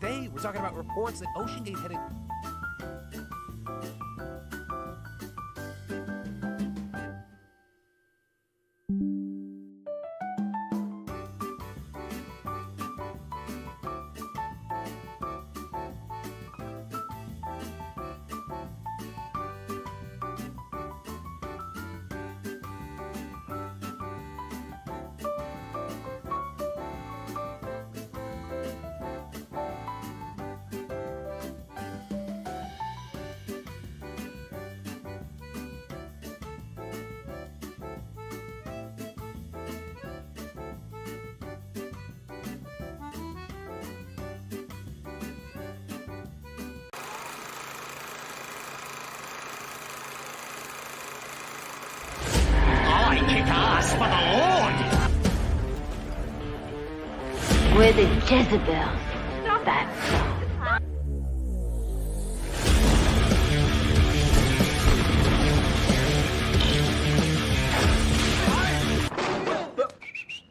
Today, we're talking about reports that OceanGate had... I kick ass for the Lord! We're the Jezebels. Stop that.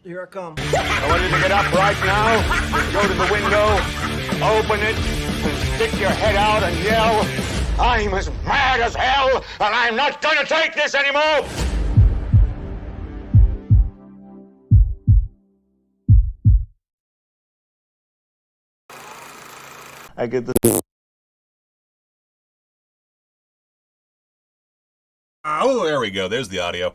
Here I come. I want you to get up right now, go to the window, open it, and stick your head out and yell, "I'm as mad as hell, and I'm not gonna take this anymore!" I get the... Oh, there we go. There's the audio.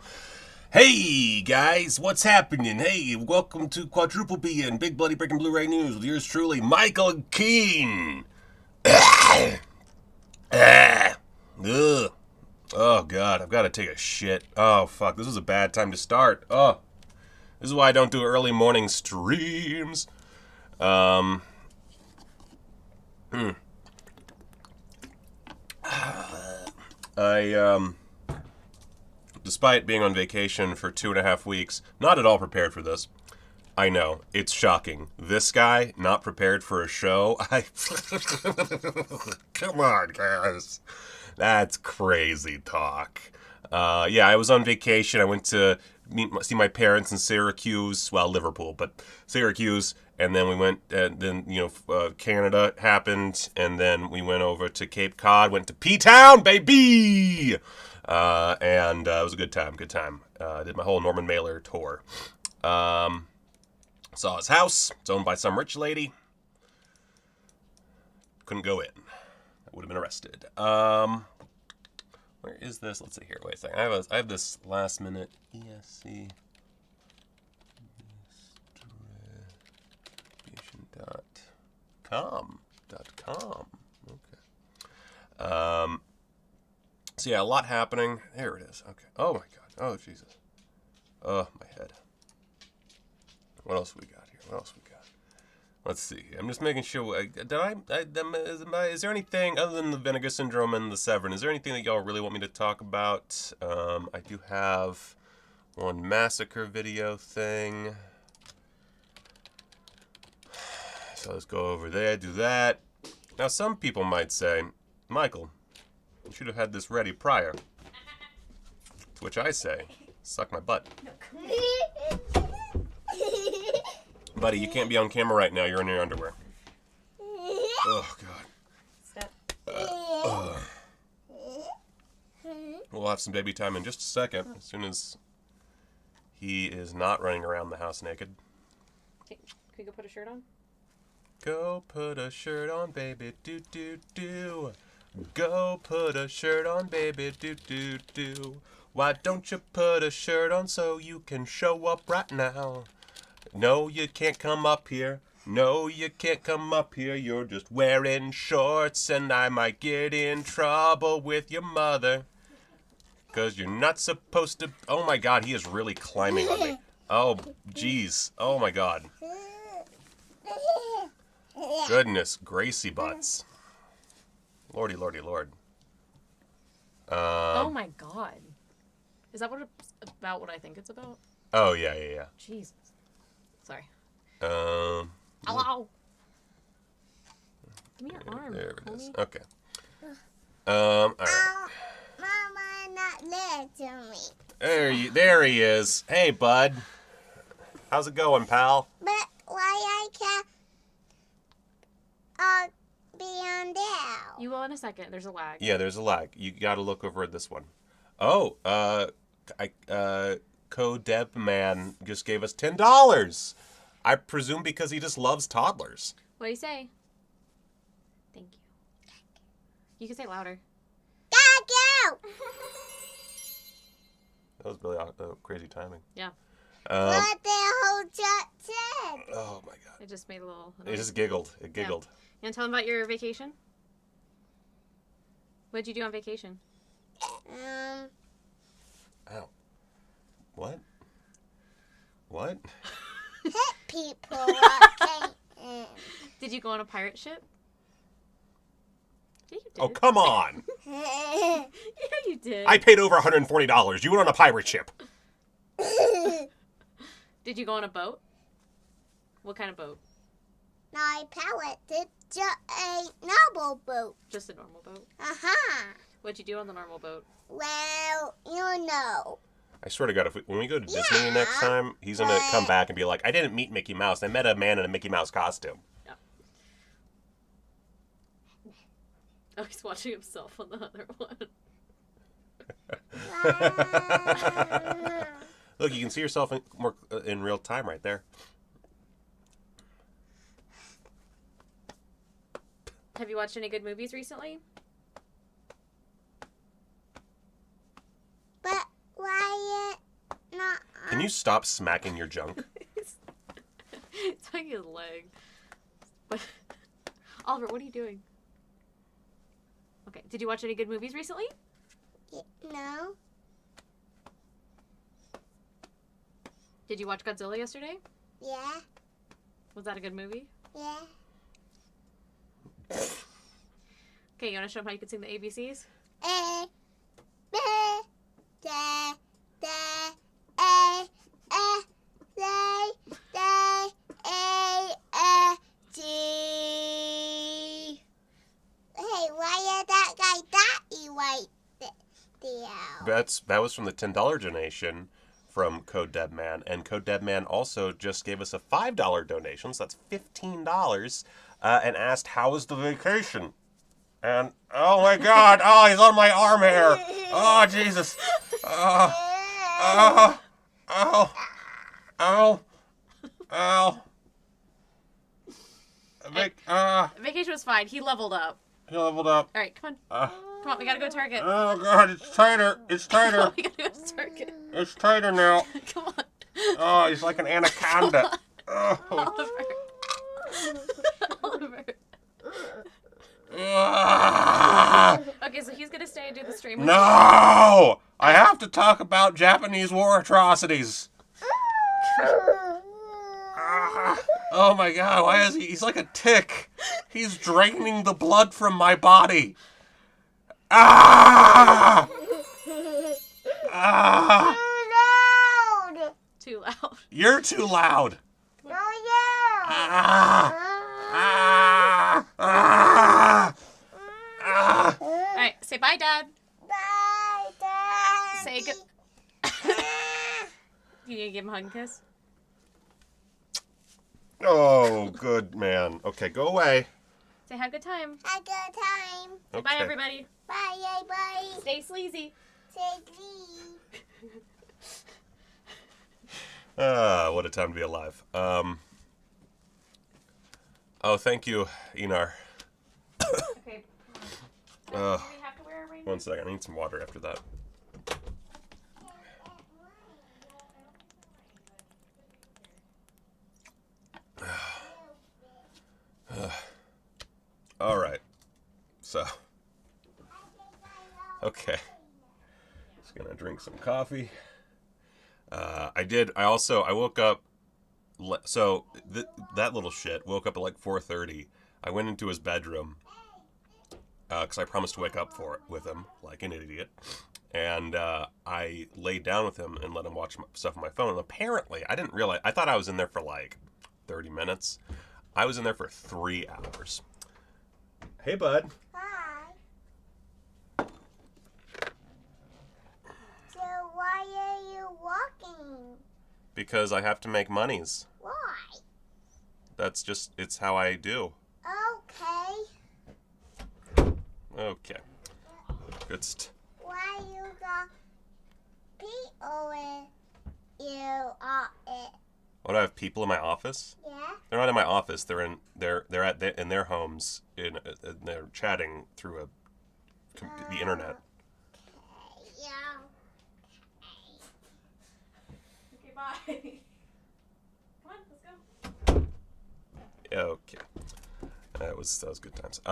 Hey, guys, what's happening? Hey, welcome to Quadruple BBBN, Big Bloody Breaking Blu-ray News with yours truly, MichaelKeene. Ugh. Oh, God, I've got to take a shit. Oh, fuck, this is a bad time to start. Oh, this is why I don't do early morning streams. Despite being on vacation for 2.5 weeks, not at all prepared for this. I know, it's shocking. This guy, not prepared for a show? Come on, guys. That's crazy talk. Yeah, I was on vacation. I went to see my parents in Syracuse. Well, Liverpool, but Syracuse. And then we went, Canada happened. And then we went over to Cape Cod, went to P-Town, baby! And it was a good time. I did my whole Norman Mailer tour. Saw his house. It's owned by some rich lady. Couldn't go in. I would have been arrested. Where is this? Let's see here. Wait a second. I have this last minute ESC distribution.com. Okay. So yeah, a lot happening. There it is. Okay. Oh my God. Oh Jesus. Oh my head. What else we got here? Let's see. I'm just making sure. Is there anything other than the Vinegar syndrome and the Severin? Is there anything that y'all really want me to talk about? I do have one massacre video thing. So let's go over there, do that. Now some people might say, Michael, you should have had this ready prior. To which I say, suck my butt. Buddy, you can't be on camera right now. You're in your underwear. Oh, God. Stop. We'll have some baby time in just a second, as soon as he is not running around the house naked. Can you go put a shirt on? Go put a shirt on, baby, do. Go put a shirt on, baby, do. Why don't you put a shirt on so you can show up right now? No, you can't come up here. No, you can't come up here. You're just wearing shorts and I might get in trouble with your mother. 'Cause you're not supposed to... Oh my God, he is really climbing on me. Oh, jeez. Oh my God. Goodness, Gracie butts. Lordy, Lord. Oh my God. Is that about what I think it's about? Oh, yeah. Jesus. Sorry. Hello. Give me your arm. There it homie. is. Okay. All right. Mama, not there to me. There he is. Hey, bud. How's it going, pal? But why I can't... be on there. You will in a second. There's a lag. Yeah, there's a lag. You got to look over at this one. Oh, Co-Deb Man just gave us $10. I presume because he just loves toddlers. What do you say? Thank you. You can say it louder. Thank you. That was really crazy timing. Yeah. What the whole chat said. Oh my god. It just made a little... It just giggled. It giggled. Yeah. You want to tell them about your vacation? What did you do on vacation? Ow. What? What? Hit people. Okay. Did you go on a pirate ship? Yeah, you did. Oh, come on. Yeah, you did. I paid over $140. You went on a pirate ship. Did you go on a boat? What kind of boat? My palette did just a normal boat. Just a normal boat. Uh-huh. What'd you do on the normal boat? Well, you know. I swear to God, when we go to Disney next time, he's going to come back and be like, I didn't meet Mickey Mouse. I met a man in a Mickey Mouse costume. Yeah. Oh, he's watching himself on the other one. Look, you can see yourself in real time right there. Have you watched any good movies recently? But why it not? Can you stop smacking your junk? It's like his leg. But Oliver, what are you doing? Okay, did you watch any good movies recently? No. Did you watch Godzilla yesterday? Yeah. Was that a good movie? Yeah. Okay, you want to show them how you can sing the ABCs? A, B, D, D, A, F, C, D, A, F, G. Hey, why is that guy Daddy right there? That was from the $10 donation from Code Man, and Code Man also just gave us a $5 donation, so that's $15, and asked, how was the vacation? And, oh my god, oh, he's on my arm hair. Oh, Jesus. Ow. Vacation was fine. He leveled up. He leveled up. All right, come on. Come on, we gotta go to Target. Oh god, it's tighter. It's tighter. We gotta go to Target. It's tighter now. Come on. Oh, he's like an anaconda. Oh. Oliver. Okay, so he's gonna stay and do the stream. No! I have to talk about Japanese war atrocities. Oh my god, why is he? He's like a tick. He's draining the blood from my body. Ah! Ah! Too loud. Too loud. You're too loud. No, yeah. Ah! Ah! Ah! Ah! All right, say bye, Dad. Bye, Daddy. Say good. You need to give him a hug and kiss. Oh, good man. Okay, go away. Say have a good time. Have a good time. Say Okay. bye, everybody. Bye, bye. Stay sleazy. Say please. What a time to be alive. Oh, thank you, Enar. Okay. Uh, Do we have to wear a rainbow? 1 second, I need some water after that. All right. So, okay. Just gonna drink some coffee. I woke up. So that little shit woke up at like 4:30. I went into his bedroom because I promised to wake up with him like an idiot, and I laid down with him and let him watch stuff on my phone. And apparently, I didn't realize. I thought I was in there for like 30 minutes. I was in there for 3 hours. Hey, bud. Hi. So why are you walking? Because I have to make monies. Why? It's how I do. Okay. Okay. Good Why you got people in you it? What, do I have people in my office? Yeah. They're not in my office. They're in in their homes. They're chatting through the internet. Yeah. Okay, bye. Come on, let's go. Okay. That was good times.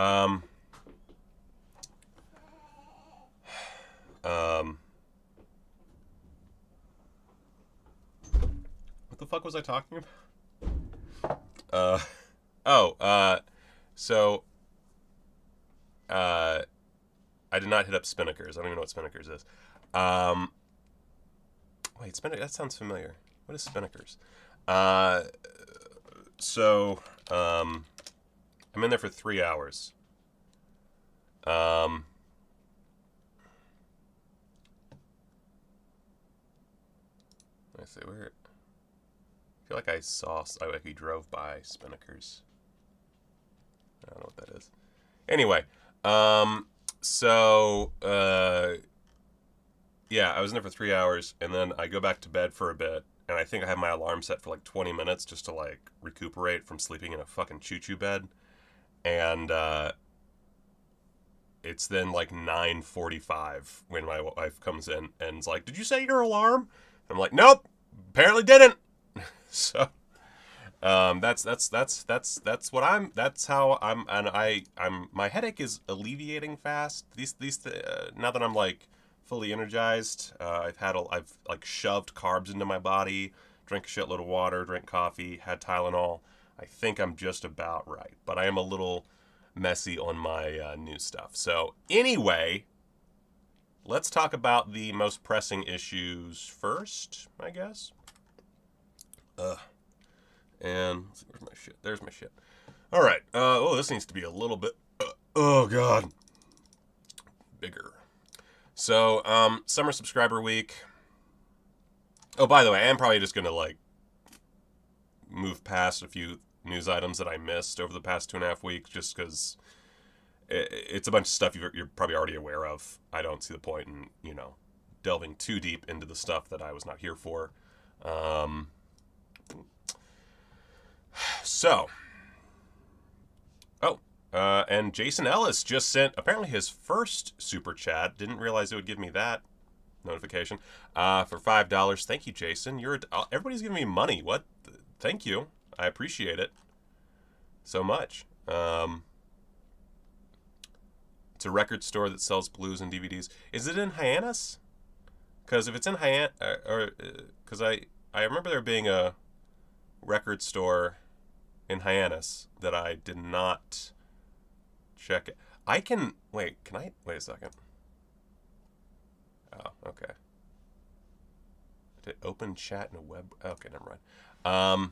What the fuck was I talking about? So I did not hit up Spinnakers. I don't even know what Spinnakers is. Wait, Spinnaker, that sounds familiar. What is Spinnakers? I'm in there for 3 hours. Let's see, where... I feel like I saw... like we drove by Spinnakers. I don't know what that is. Anyway, yeah, I was in there for 3 hours, and then I go back to bed for a bit, and I think I have my alarm set for like 20 minutes just to like recuperate from sleeping in a fucking choo-choo bed. And it's then like 9:45 when my wife comes in and is like, "Did you set your alarm?" And I'm like, "Nope, apparently didn't." So that's how I'm my headache is alleviating fast. Now that I'm like fully energized, I've like shoved carbs into my body, drank a shitload of water, drank coffee, had Tylenol. I think I'm just about right, but I am a little messy on my new stuff. So anyway, let's talk about the most pressing issues first, I guess. And let's see, where's my shit? There's my shit. All right. Oh, this needs to be a little bit. Oh God, bigger. So, summer subscriber week. Oh, by the way, I am probably just gonna like move past a few news items that I missed over the past 2.5 weeks, just because it's a bunch of stuff you're probably already aware of. I don't see the point in delving too deep into the stuff that I was not here for. And Jason Ellis just sent apparently his first super chat. Didn't realize it would give me that notification for $5. Thank you, Jason. Everybody's giving me money. What? Thank you. I appreciate it so much. It's a record store that sells blues and DVDs. Is it in Hyannis? Because if it's in Hyannis, because I remember there being a record store in Hyannis that I did not check it. Can I wait a second? Oh, okay. Did it open chat in a web? Okay, never mind.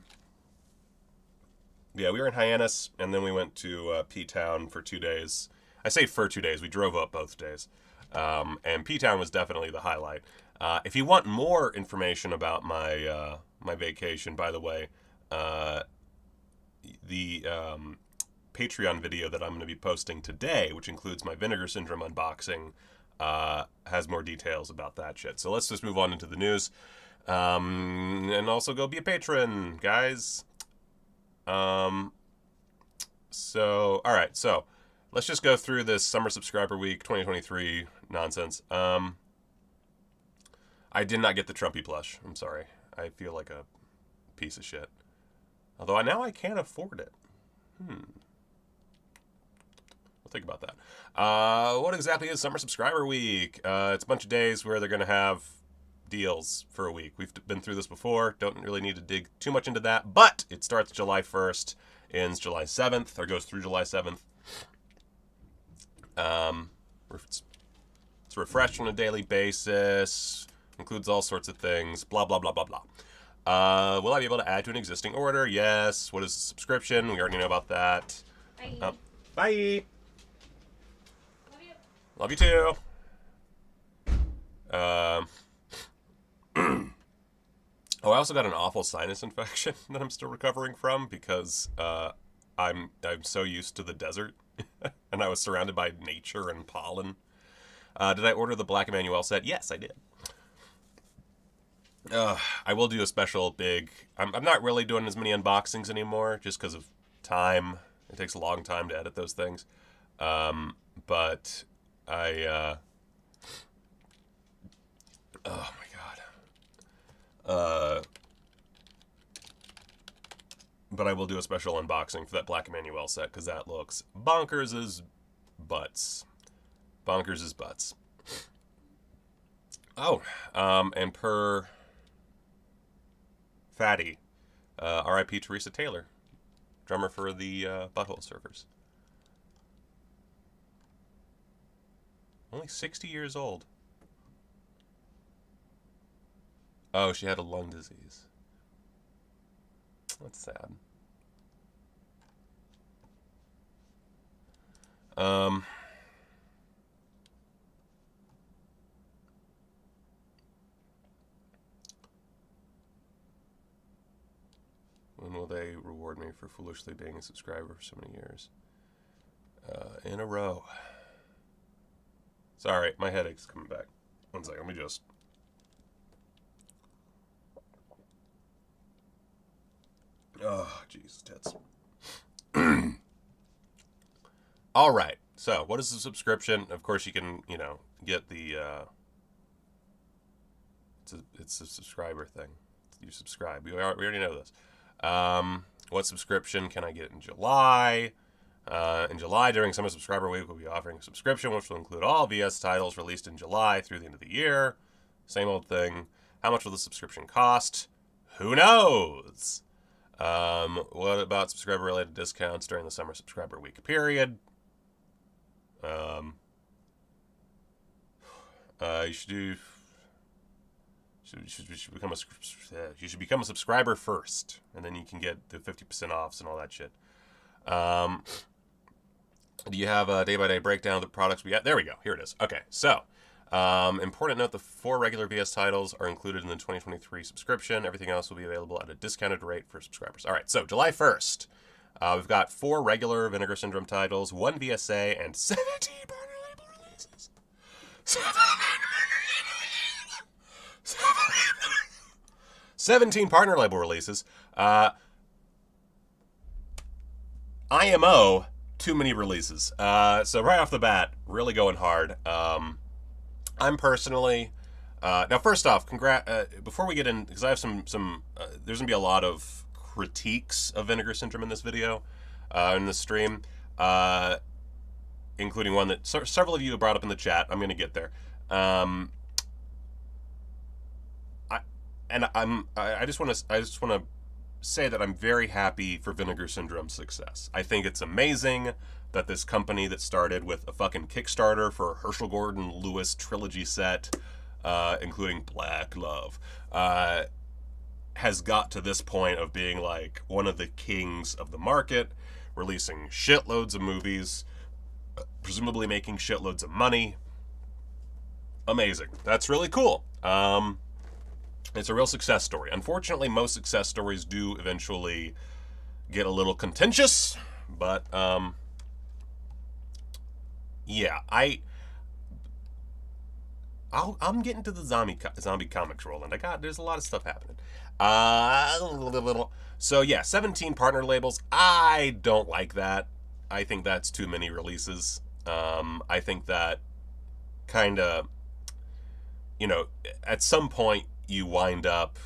Yeah, we were in Hyannis, and then we went to P-Town for 2 days. I say for 2 days. We drove up both days. And P-Town was definitely the highlight. If you want more information about my my vacation, by the way, the Patreon video that I'm going to be posting today, which includes my Vinegar Syndrome unboxing, has more details about that shit. So let's just move on into the news. And also go be a patron, guys. All right, so let's just go through this Summer Subscriber Week 2023 nonsense. I did not get the Trumpy plush. I'm sorry. I feel like a piece of shit. Although now I can't afford it. We'll think about that. What exactly is Summer Subscriber Week? It's a bunch of days where they're going to have deals for a week. We've been through this before. Don't really need to dig too much into that. But it starts July 1st, ends July 7th, or goes through July 7th. It's refreshed on a daily basis. Includes all sorts of things. Blah, blah, blah, blah, blah. Will I be able to add to an existing order? Yes. What is a subscription? We already know about that. Bye. Bye. Love you. Love you too. Oh, I also got an awful sinus infection that I'm still recovering from because I'm so used to the desert and and I was surrounded by nature and pollen. Did I order the Black Emmanuel set? Yes, I did. I will do a special big... I'm not really doing as many unboxings anymore, just because of time. It takes a long time to edit those things. But I... oh my god. But I will do a special unboxing for that Black Emmanuel set, because that looks bonkers as butts. Bonkers as butts. Oh, and per Fatty, R.I.P. Teresa Taylor, drummer for the Butthole Surfers. Only 60 years old. Oh, she had a lung disease. That's sad. When will they reward me for foolishly being a subscriber for so many years? In a row. Sorry, my headache's coming back. One second, let me just... Oh, Jesus, tits. All right. So, what is the subscription? Of course, you can, you know, get the... It's a subscriber thing. You subscribe. We already know this. What subscription can I get in July? In July, during Summer Subscriber Week, we'll be offering a subscription, which will include all VS titles released in July through the end of the year. Same old thing. How much will the subscription cost? Who knows? What about subscriber-related discounts during the Summer Subscriber Week period? You should do... You should become a subscriber first, and then you can get the 50% offs and all that shit. Do you have a day-by-day breakdown of the products we got? There we go. Here it is. Okay, so important note: the 4 regular VS titles are included in the 2023 subscription. Everything else will be available at a discounted rate for subscribers. All right, so July 1st, we've got 4 regular Vinegar Syndrome titles, 1 VSA, and 17 partner label releases. 17 partner label releases. IMO, too many releases. So right off the bat, really going hard. I'm personally... now, first off, before we get in, because I have some there's going to be a lot of critiques of Vinegar Syndrome in this video, in this stream, including one that several of you have brought up in the chat. I'm going to get there. I just want to say that I'm very happy for Vinegar Syndrome's success. I think it's amazing that this company that started with a fucking Kickstarter for a Herschel Gordon Lewis trilogy set, including Black Love, has got to this point of being like one of the kings of the market, releasing shitloads of movies, presumably making shitloads of money. Amazing. That's really cool. It's a real success story. Unfortunately, most success stories do eventually get a little contentious, but yeah, I'm getting to the zombie comics, Roland. There's a lot of stuff happening. So yeah, 17 partner labels. I don't like that. I think that's too many releases. I think that kind of, you know, at some point you wind up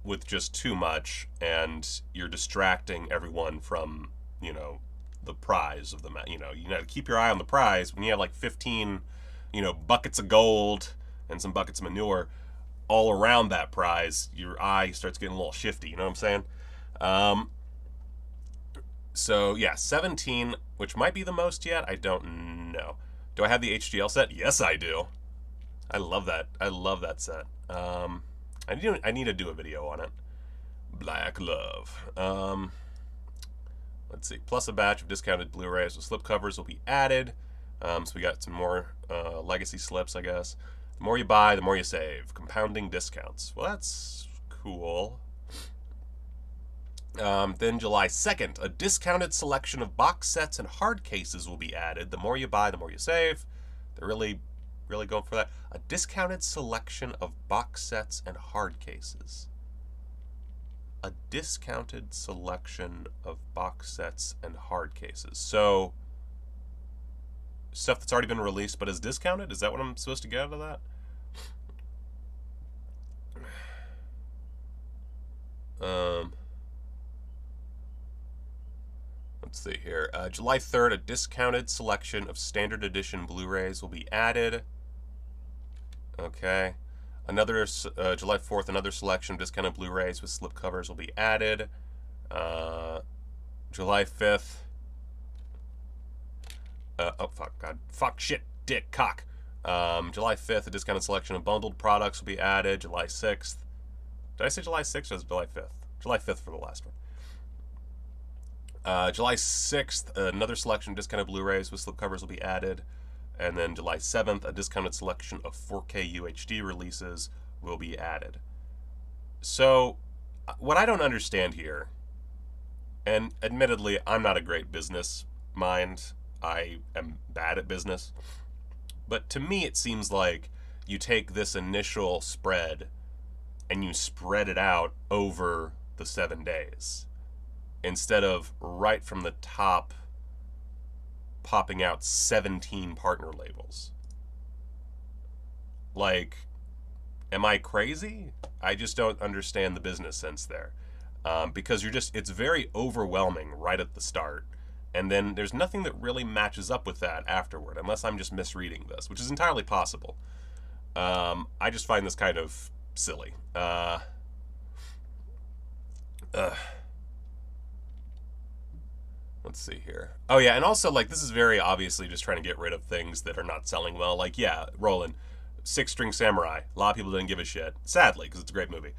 with just too much, and you're distracting everyone from, you know, the prize of the match. You know, to keep your eye on the prize. When you have like 15, you know, buckets of gold and some buckets of manure all around that prize, your eye starts getting a little shifty. You know what I'm saying? So yeah, 17, which might be the most yet. I don't know. Do I have the HGL set? Yes, I do. I love that. I love that set. I need to do a video on it. Black Love. Let's see. Plus a batch of discounted Blu-rays with slipcovers will be added. So we got some more legacy slips, I guess. The more you buy, the more you save. Compounding discounts. Well, that's cool. Then July 2nd, a discounted selection of box sets and hard cases will be added. The more you buy, the more you save. They're really going for that. A discounted selection of box sets and hard cases. A discounted selection of box sets and hard cases. So, stuff that's already been released but is discounted? Is that what I'm supposed to get out of that? Let's see here. July 3rd, a discounted selection of standard edition Blu-rays will be added. Okay. July 4th, another selection of discounted Blu-rays with slipcovers will be added. July 5th. July 5th, a discounted selection of bundled products will be added. July 6th. Did I say July 6th or was it July 5th? July 5th for the last one. July 6th, another selection of discounted Blu-rays with slipcovers will be added. And then July 7th, a discounted selection of 4K UHD releases will be added. So, what I don't understand here, and admittedly, I'm not a great business mind. I am bad at business. But to me, it seems like you take this initial spread and you spread it out over the 7 days, instead of right from the top popping out 17 partner labels. Like, am I crazy? I just don't understand the business sense there. Because it's very overwhelming right at the start. And then there's nothing that really matches up with that afterward, unless I'm just misreading this, which is entirely possible. I just find this kind of silly. Let's see here. Oh yeah, and also, like, this is very obviously just trying to get rid of things that are not selling well. Like, yeah, Roland, Six String Samurai. A lot of people didn't give a shit, sadly, because it's a great movie.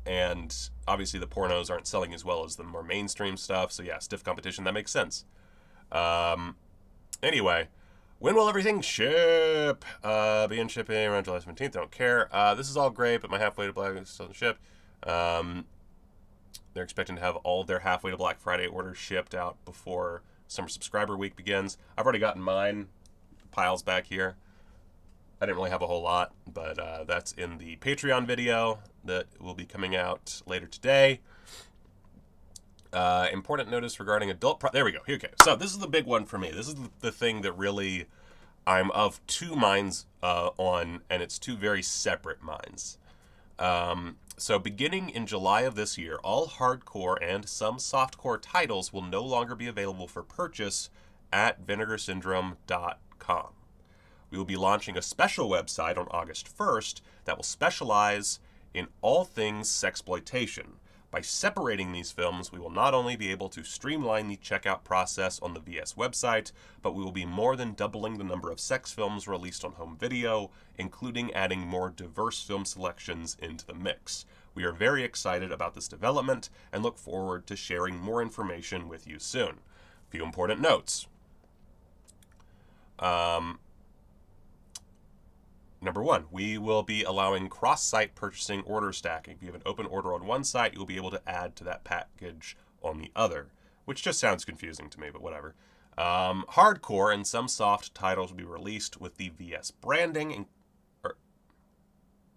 And obviously the pornos aren't selling as well as the more mainstream stuff, so yeah, stiff competition, that makes sense. Anyway, when will everything ship? Begin shipping around July 17th, don't care. This is all great, but my halfway to black still doesn't ship. They're expecting to have all their halfway to Black Friday orders shipped out before Summer Subscriber Week begins. I've already gotten mine. Piles back here. I didn't really have a whole lot, but that's in the Patreon video that will be coming out later today. Important notice regarding adult... there we go. Okay, so this is the big one for me. This is the thing that really I'm of two minds on, and it's two very separate minds. So beginning in July of this year, all hardcore and some softcore titles will no longer be available for purchase at vinegarsyndrome.com. We will be launching a special website on August 1st that will specialize in all things sexploitation. By separating these films, we will not only be able to streamline the checkout process on the VS website, but we will be more than doubling the number of sex films released on home video, including adding more diverse film selections into the mix. We are very excited about this development and look forward to sharing more information with you soon. A few important notes. Number one, we will be allowing cross-site purchasing order stacking. If you have an open order on one site, you'll be able to add to that package on the other, which just sounds confusing to me, but whatever. Hardcore and some soft titles will be released with the VS branding,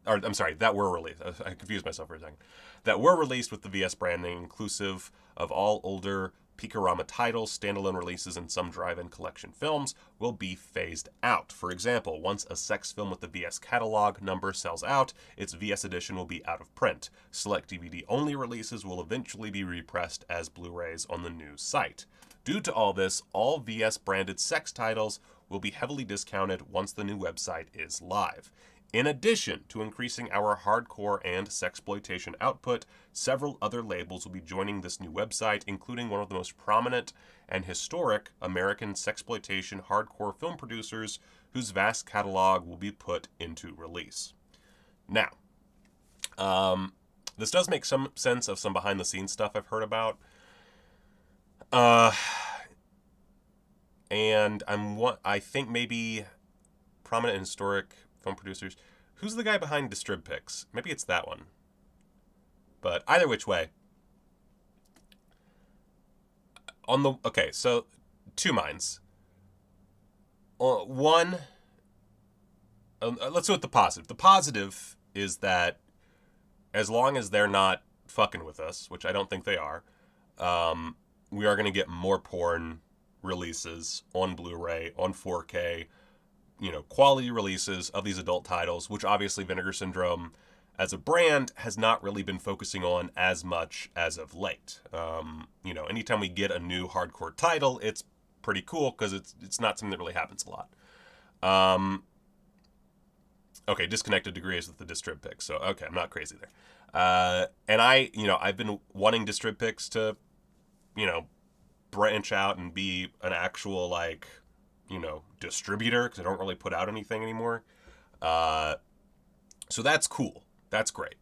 that were released. I confused myself for a second. That were released with the VS branding, inclusive of all older Picorama titles, standalone releases, and some drive-in collection films will be phased out. For example, once a sex film with the VS catalog number sells out, its VS edition will be out of print. Select DVD-only releases will eventually be repressed as Blu-rays on the new site. Due to all this, all VS-branded sex titles will be heavily discounted once the new website is live. In addition to increasing our hardcore and sexploitation output, several other labels will be joining this new website, including one of the most prominent and historic American sexploitation hardcore film producers, whose vast catalog will be put into release. Now, this does make some sense of some behind-the-scenes stuff I've heard about. And I think maybe prominent and historic film producers. Who's the guy behind Distrib Picks? Maybe it's that one. But either which way, so 2 minds. One, let's go with the positive. The positive is that as long as they're not fucking with us, which I don't think they are, we are going to get more porn releases on Blu-ray, on 4K, quality releases of these adult titles, which obviously Vinegar Syndrome as a brand has not really been focusing on as much as of late. Anytime we get a new hardcore title, it's pretty cool because it's not something that really happens a lot. Okay, disconnected degrees with the distrib picks, so okay, I'm not crazy there. And I've been wanting distrib picks to, branch out and be an actual distributor, because I don't really put out anything anymore. So that's cool. That's great.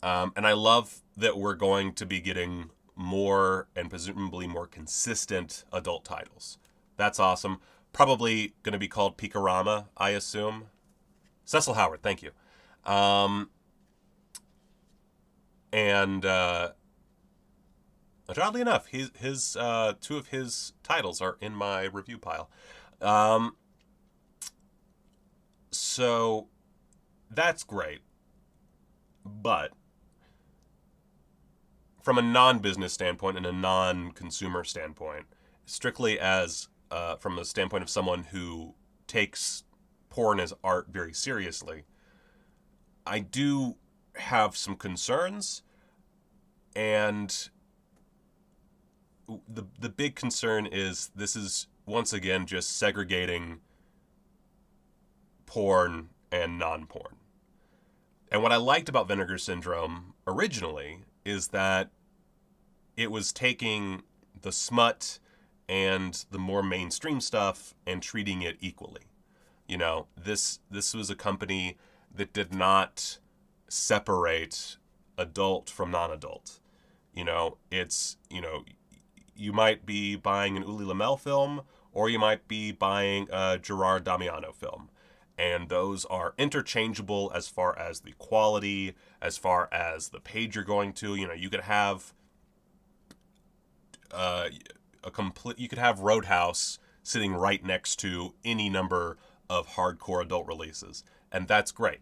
And I love that we're going to be getting more and presumably more consistent adult titles. That's awesome. Probably going to be called Picorama, I assume. Cecil Howard, thank you. And oddly enough, his 2 of his titles are in my review pile. So that's great. But from a non-business standpoint and a non-consumer standpoint, strictly as from the standpoint of someone who takes porn as art very seriously, I do have some concerns, and the big concern is this is once again just segregating porn and non-porn. And what I liked about Vinegar Syndrome originally is that it was taking the smut and the more mainstream stuff and treating it equally. This was a company that did not separate adult from non-adult. It's, you might be buying an Uli Lamel film, or you might be buying a Gerard Damiano film. And those are interchangeable as far as the quality, as far as the page you're going to. You could have you could have Roadhouse sitting right next to any number of hardcore adult releases, and that's great.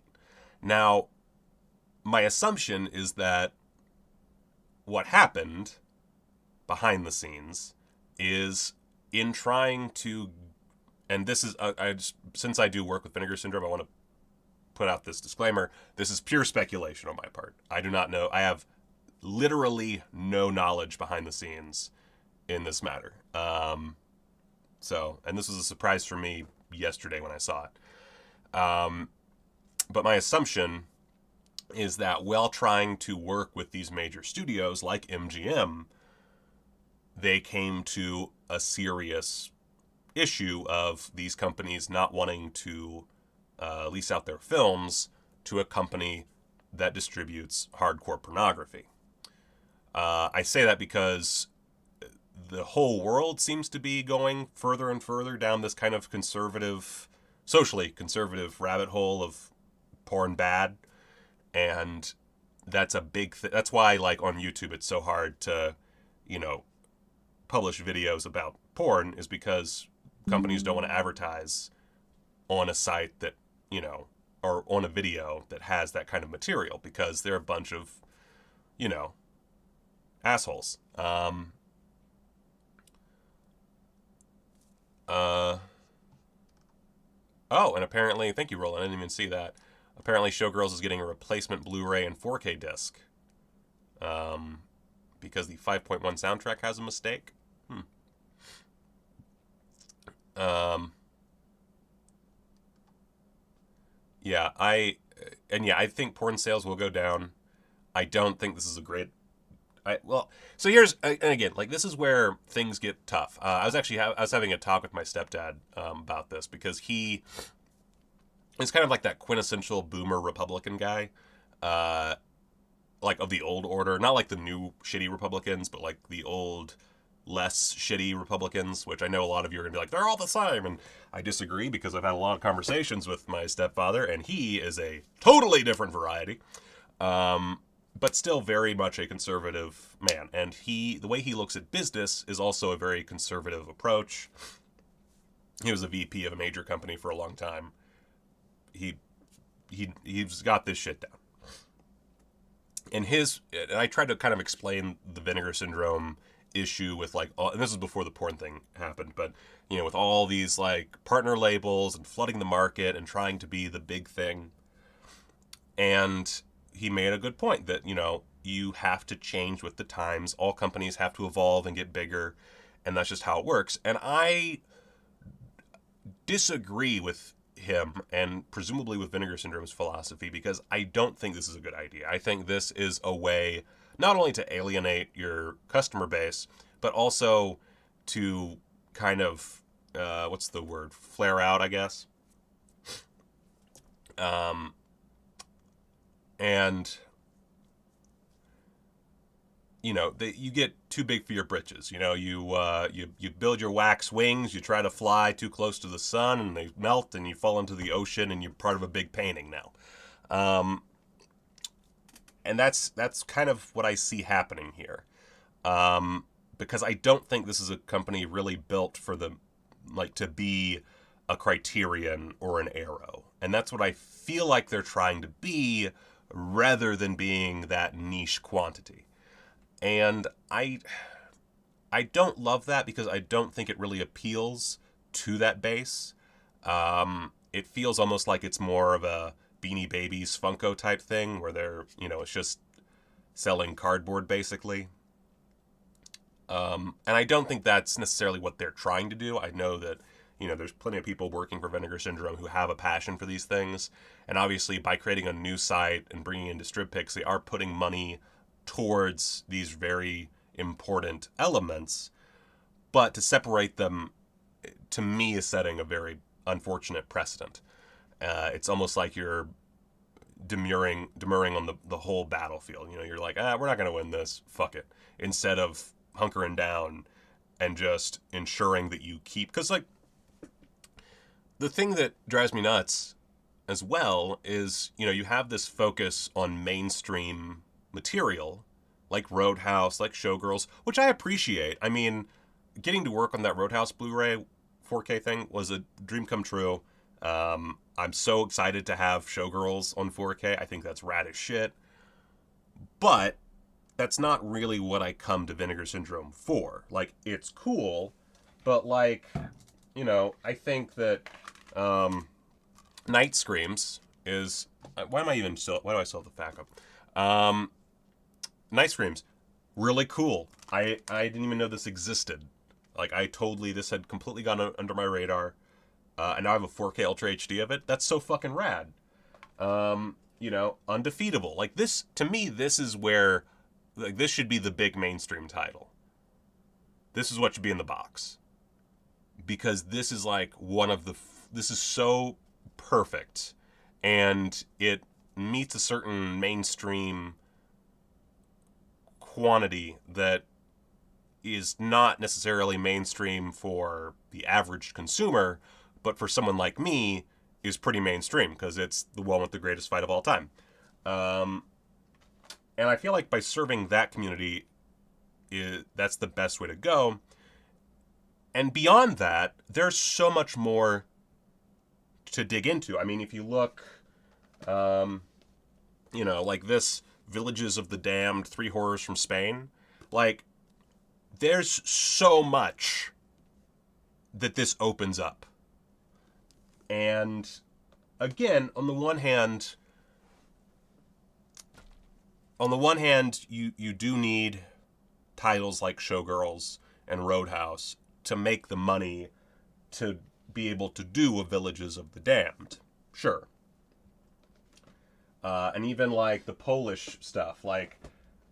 Now, my assumption is that what happened behind the scenes is in trying to, and this is, since I do work with Vinegar Syndrome, I want to put out this disclaimer. This is pure speculation on my part. I do not know. I have literally no knowledge behind the scenes in this matter. And this was a surprise for me yesterday when I saw it. But my assumption is that while trying to work with these major studios like MGM, they came to a serious issue of these companies not wanting to lease out their films to a company that distributes hardcore pornography. I say that because the whole world seems to be going further and further down this kind of socially conservative rabbit hole of porn bad. And that's a big thing. That's why, on YouTube, it's so hard to, publish videos about porn, is because companies don't want to advertise on a site that, or on a video that has that kind of material, because they're a bunch of, assholes. Oh, and apparently, thank you, Roland, I didn't even see that. Apparently, Showgirls is getting a replacement Blu-ray and 4K disc. Because the 5.1 soundtrack has a mistake. I think porn sales will go down. I don't think this is a great... so here's, and again, this is where things get tough. I was having a talk with my stepdad about this, because he is kind of like that quintessential boomer Republican guy, of the old order, not like the new shitty Republicans, but like the old, less shitty Republicans, which I know a lot of you are going to be like, they're all the same, and I disagree, because I've had a lot of conversations with my stepfather, and he is a totally different variety. but still very much a conservative man. And the way he looks at business is also a very conservative approach. He was a VP of a major company for a long time. He's got this shit down. And I tried to kind of explain the Vinegar Syndrome issue with like, and this is before the porn thing happened, but with all these like partner labels and flooding the market and trying to be the big thing. And he made a good point that, you have to change with the times. All companies have to evolve and get bigger, and that's just how it works. And I disagree with him and presumably with Vinegar Syndrome's philosophy, because I don't think this is a good idea. I think this is a way not only to alienate your customer base, but also to kind of, what's the word? Flare out, I guess. And you get too big for your britches. You build your wax wings, you try to fly too close to the sun, and they melt, and you fall into the ocean, and you're part of a big painting now. And that's kind of what I see happening here, because I don't think this is a company really built for to be a Criterion or an Arrow, and that's what I feel like they're trying to be, rather than being that niche quantity. And I don't love that, because I don't think it really appeals to that base. It feels almost like it's more of a Beanie Babies Funko type thing, where they're, it's just selling cardboard basically. And I don't think that's necessarily what they're trying to do. I know that, there's plenty of people working for Vinegar Syndrome who have a passion for these things. And obviously by creating a new site and bringing in DistribPix, they are putting money towards these very important elements. But to separate them, to me, is setting a very unfortunate precedent. It's almost like you're demurring on the whole battlefield. You're like, we're not going to win this. Fuck it. Instead of hunkering down and just ensuring that you keep... Because, like, the thing that drives me nuts as well is, you have this focus on mainstream material, like Roadhouse, like Showgirls, which I appreciate. I mean, getting to work on that Roadhouse Blu-ray 4K thing was a dream come true. I'm so excited to have Showgirls on 4K. I think that's rad as shit. But that's not really what I come to Vinegar Syndrome for. Like, it's cool, but like, I think that Night Screams is... why do I still have the FAQ up? Night Screams, really cool. I didn't even know this existed. Like, this had completely gone under my radar. And now I have a 4K Ultra HD of it. That's so fucking rad. Undefeatable. Like, this, to me, this is where, like, this should be the big mainstream title. This is what should be in the box. Because this is like this is so perfect. And it meets a certain mainstream quantity that is not necessarily mainstream for the average consumer, but for someone like me is pretty mainstream, because it's the one with the greatest fight of all time. And I feel like by serving that community, that's the best way to go. And beyond that, there's so much more to dig into. I mean, if you look, like this Villages of the Damned, 3 Horrors from Spain, like, there's so much that this opens up. And again, on the one hand, you do need titles like Showgirls and Roadhouse to make the money to be able to do a Villages of the Damned. Sure. And even like the Polish stuff, like,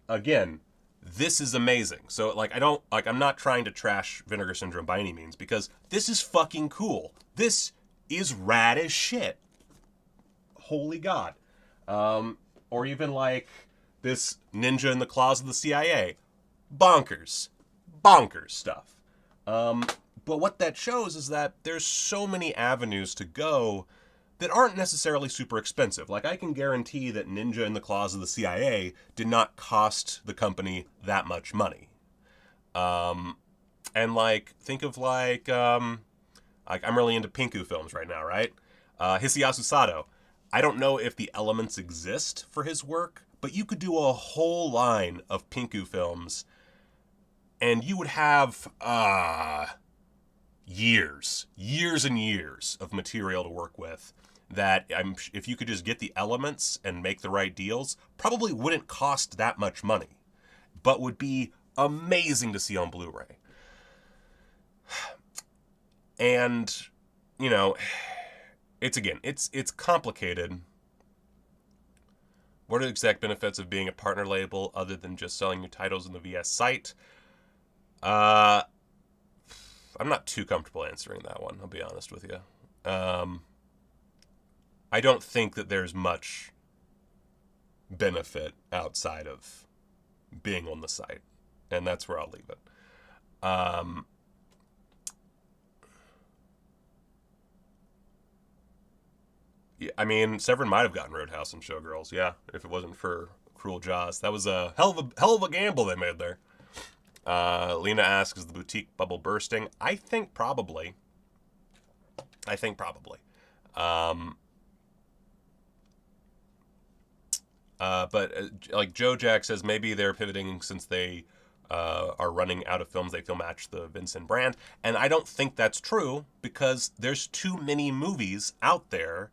again, this is amazing. So like, I'm not trying to trash Vinegar Syndrome by any means, because this is fucking cool. This is rad as shit. Holy God. Or even like this Ninja in the Claws of the CIA. Bonkers stuff. But what that shows is that there's so many avenues to go that aren't necessarily super expensive. Like, I can guarantee that Ninja in the Claws of the CIA did not cost the company that much money. And, like, think of, like I'm really into Pinku films right now, right? Hisayasu Sato. I don't know if the elements exist for his work, but you could do a whole line of Pinku films, and you would have years and years of material to work with that if you could just get the elements and make the right deals, probably wouldn't cost that much money, but would be amazing to see on Blu-ray. And, you know, it's complicated. What are the exact benefits of being a partner label other than just selling your titles on the VS site? I'm not too comfortable answering that one, I'll be honest with you. I don't think that there's much benefit outside of being on the site, and that's where I'll leave it. Yeah, I mean, Severin might have gotten Roadhouse and Showgirls, yeah, if it wasn't for Cruel Jaws. That was a hell of a gamble they made there. Lena asks, is the boutique bubble bursting? I think probably. But like Joe Jack says, maybe they're pivoting since they are running out of films they feel match the Vincent brand. And I don't think that's true because there's too many movies out there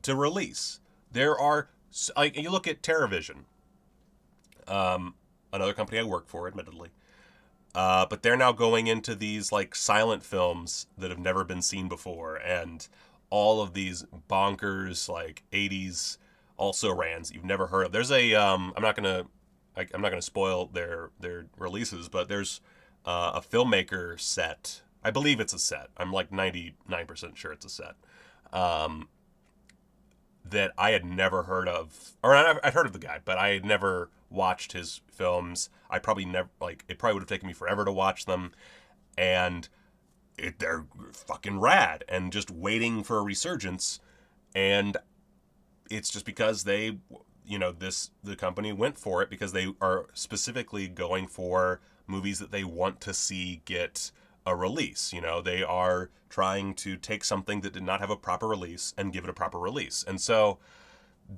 to release. There are, like, you look at TerraVision, another company I work for, admittedly. But they're now going into these, like, silent films that have never been seen before, and all of these bonkers, like, 80s also-rans you've never heard of. There's a I'm not gonna spoil their releases, but there's a filmmaker set. I believe it's a set. I'm like 99% sure it's a set. That I had never heard of, or I'd heard of the guy, but I had never watched his films. I probably never, like, it probably would have taken me forever to watch them, and they're fucking rad, and just waiting for a resurgence, and it's just because they, you know, the company went for it because they are specifically going for movies that they want to see get a release. You know, they are trying to take something that did not have a proper release and give it a proper release. And so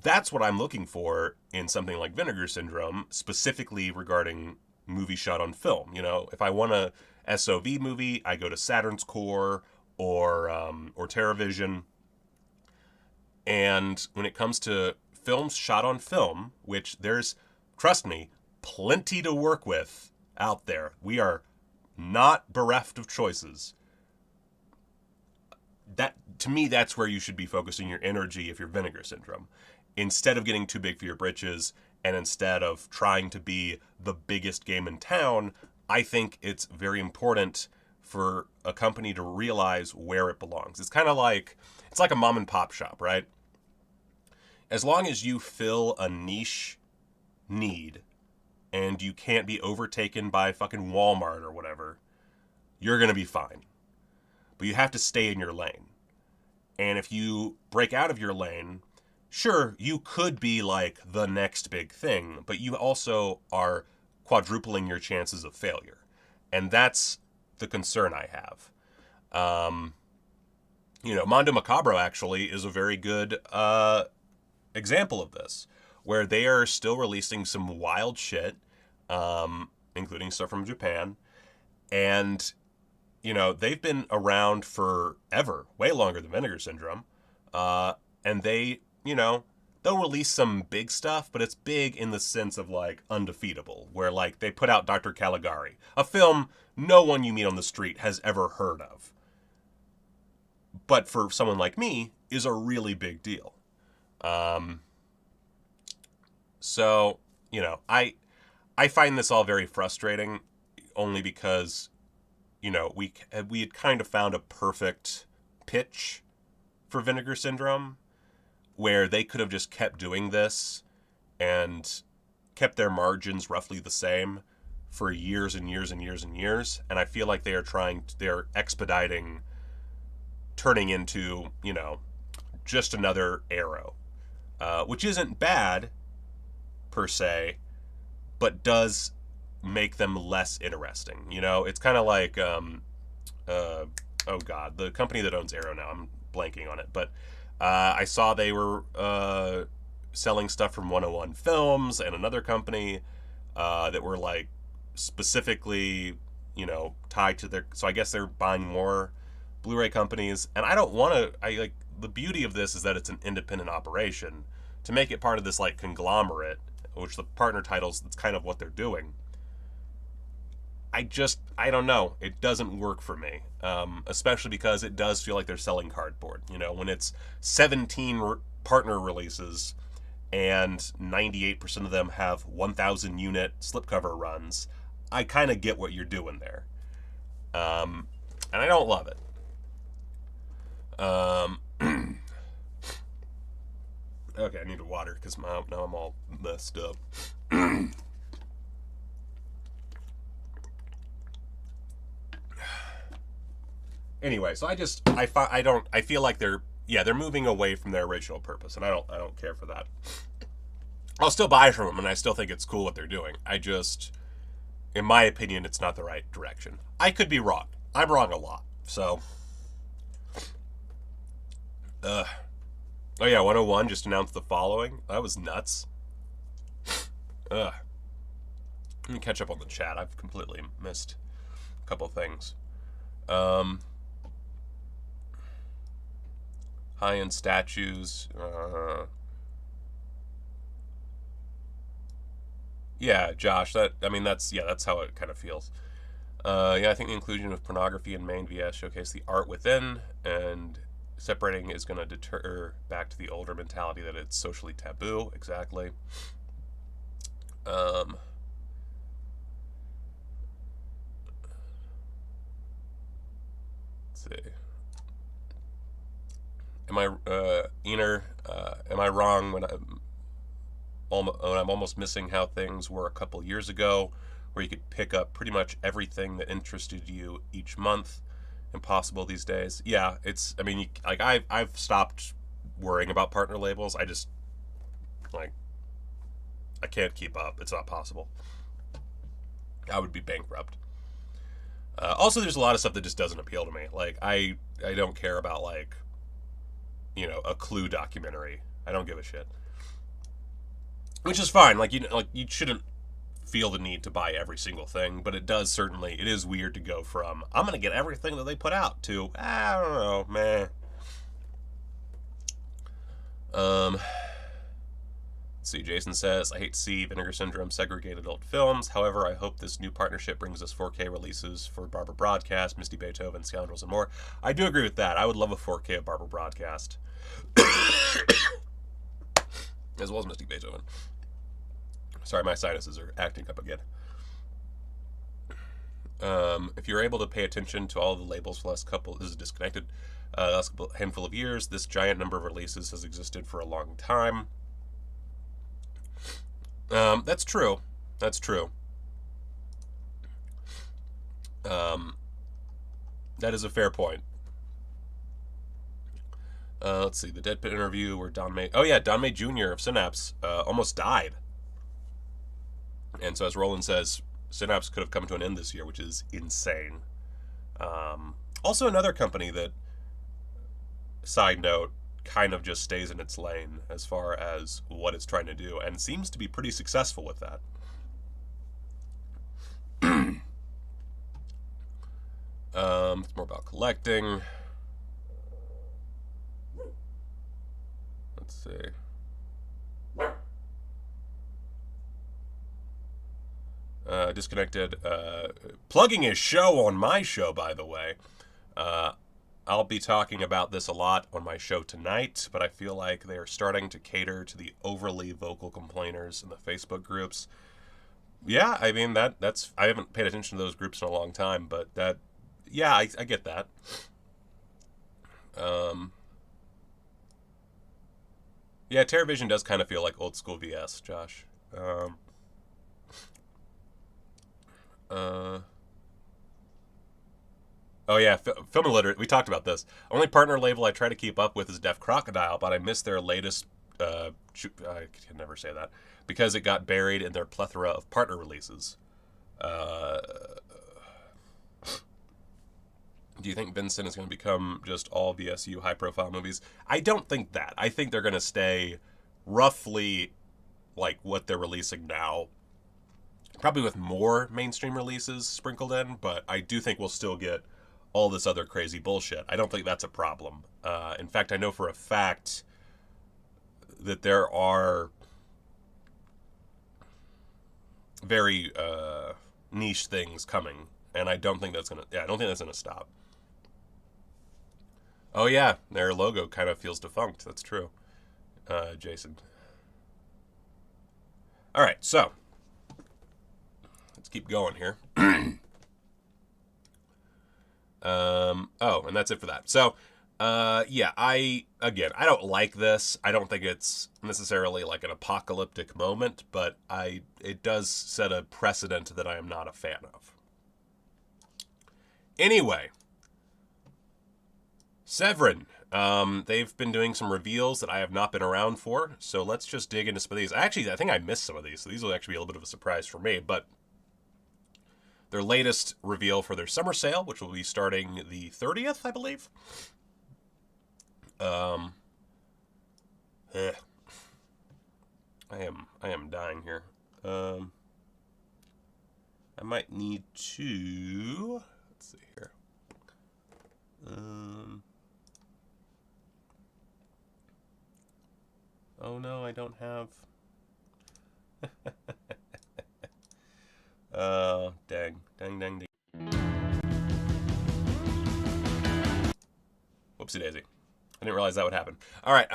that's what I'm looking for in something like Vinegar Syndrome, specifically regarding movie shot on film. You know, if I want a SOV movie, I go to Saturn's Core or TerraVision. And when it comes to films shot on film, which there's, trust me, plenty to work with out there. We are not bereft of choices. That, to me, that's where you should be focusing your energy if you're Vinegar Syndrome. Instead of getting too big for your britches, and instead of trying to be the biggest game in town, I think it's very important for a company to realize where it belongs. It's kind of like, it's like a mom and pop shop, right? As long as you fill a niche need and you can't be overtaken by fucking Walmart or whatever, you're going to be fine. But you have to stay in your lane. And if you break out of your lane, sure, you could be like the next big thing, but you also are quadrupling your chances of failure. And that's the concern I have. You know, Mondo Macabro actually is a very good example of this, where they are still releasing some wild shit, including stuff from Japan. And, you know, they've been around forever, way longer than Vinegar Syndrome. And they, you know, they'll release some big stuff, but it's big in the sense of, like, undefeatable, where, like, they put out Dr. Caligari, a film no one you meet on the street has ever heard of. But for someone like me, is a really big deal. So, you know, I find this all very frustrating, only because, you know, we had kind of found a perfect pitch for Vinegar Syndrome, where they could have just kept doing this and kept their margins roughly the same for years and years and years and years. And I feel like they're expediting turning into, you know, just another Arrow, which isn't bad per se, but does make them less interesting. You know, it's kind of like, oh God, the company that owns Arrow now, I'm blanking on it, but I saw they were selling stuff from 101 Films and another company that were like specifically, you know, tied to their, so I guess they're buying more Blu-ray companies, and I don't want to, I like, the beauty of this is that it's an independent operation. To make it part of this like conglomerate, which the partner titles, that's kind of what they're doing. I don't know. It doesn't work for me, especially because it does feel like they're selling cardboard. You know, when it's 17 partner releases and 98% of them have 1,000 unit slipcover runs, I kind of get what you're doing there. And I don't love it. Okay, I need water because now I'm all messed up. Anyway, so I feel like they're moving away from their original purpose, and I don't care for that. I'll still buy from them, and I still think it's cool what they're doing. In my opinion, it's not the right direction. I could be wrong. I'm wrong a lot. So, oh yeah, 101 just announced the following. That was nuts. Let me catch up on the chat. I've completely missed a couple things. High-end statues. Yeah, Josh. That's how it kind of feels. I think the inclusion of pornography in main VS showcase the art within, and separating is going to deter back to the older mentality that it's socially taboo. Exactly. Let's see. Am I wrong when I'm almost missing how things were a couple years ago, where you could pick up pretty much everything that interested you each month? Impossible these days. Yeah, I've stopped worrying about partner labels. I can't keep up. It's not possible. I would be bankrupt. Also, there's a lot of stuff that just doesn't appeal to me. Like, I don't care about, like, you know, a Clue documentary. I don't give a shit. Which is fine. You shouldn't feel the need to buy every single thing, but it is weird to go from, I'm going to get everything that they put out, to, I don't know, meh. Let's see, Jason says, I hate to see Vinegar Syndrome segregate adult films. However, I hope this new partnership brings us 4K releases for Barbara Broadcast, Misty Beethoven, Scoundrels, and more. I do agree with that. I would love a 4K of Barbara Broadcast. As well as Misty Beethoven. Sorry, my sinuses are acting up again. If you're able to pay attention to all the labels for the last couple, this is disconnected, last handful of years, this giant number of releases has existed for a long time. That's true. That's true. That is a fair point. Let's see, the Deadpit interview where Don May Jr. of Synapse almost died. And so, as Roland says, Synapse could have come to an end this year, which is insane. Also, another company that, side note, kind of just stays in its lane as far as what it's trying to do, and seems to be pretty successful with that. It's more about collecting. Let's see. Disconnected. Plugging his show on my show, by the way. I'll be talking about this a lot on my show tonight, but I feel like they are starting to cater to the overly vocal complainers in the Facebook groups. Yeah, I mean, that's I haven't paid attention to those groups in a long time, but I get that. Yeah, TerraVision does kind of feel like old school VS, Josh. Oh yeah, Film Illiterate. We talked about this. Only partner label I try to keep up with is Deaf Crocodile, but I missed their latest. I can never say that because it got buried in their plethora of partner releases. Do you think Vincent is going to become just all VSU high-profile movies? I don't think that. I think they're going to stay roughly like what they're releasing now. Probably with more mainstream releases sprinkled in, but I do think we'll still get all this other crazy bullshit. I don't think that's a problem. In fact, I know for a fact that there are very niche things coming, and I don't think that's gonna. Yeah, I don't think that's gonna stop. Oh yeah, their logo kind of feels defunct. That's true, Jason. All right, so let's keep going here. Oh, and that's it for that. So, yeah, I don't like this. I don't think it's necessarily like an apocalyptic moment, but it does set a precedent that I am not a fan of. Anyway, Severin. They've been doing some reveals that I have not been around for, so let's just dig into some of these. Actually, I think I missed some of these, so these will actually be a little bit of a surprise for me, but their latest reveal for their summer sale, which will be starting the 30th, I believe. I am dying here. I might need to, let's see here. Oh no, I don't have. Dang. Whoopsie daisy. I didn't realize that would happen. All right.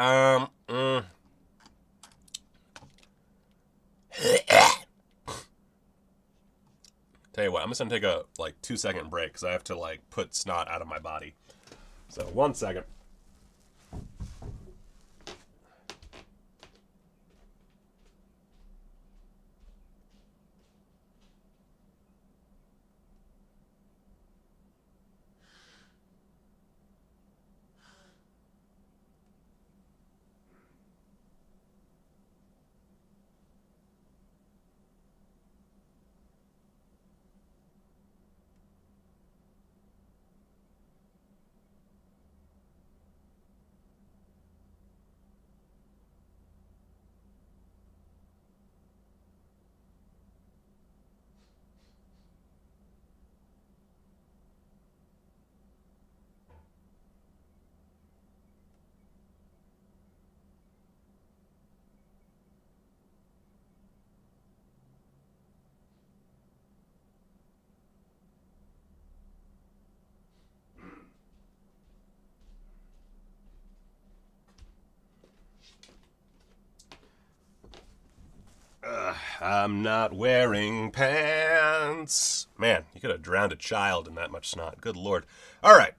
Tell you what, I'm just gonna take a 2-second break because I have to put snot out of my body. So 1 second. I'm not wearing pants. Man, you could have drowned a child in that much snot. Good Lord. All right.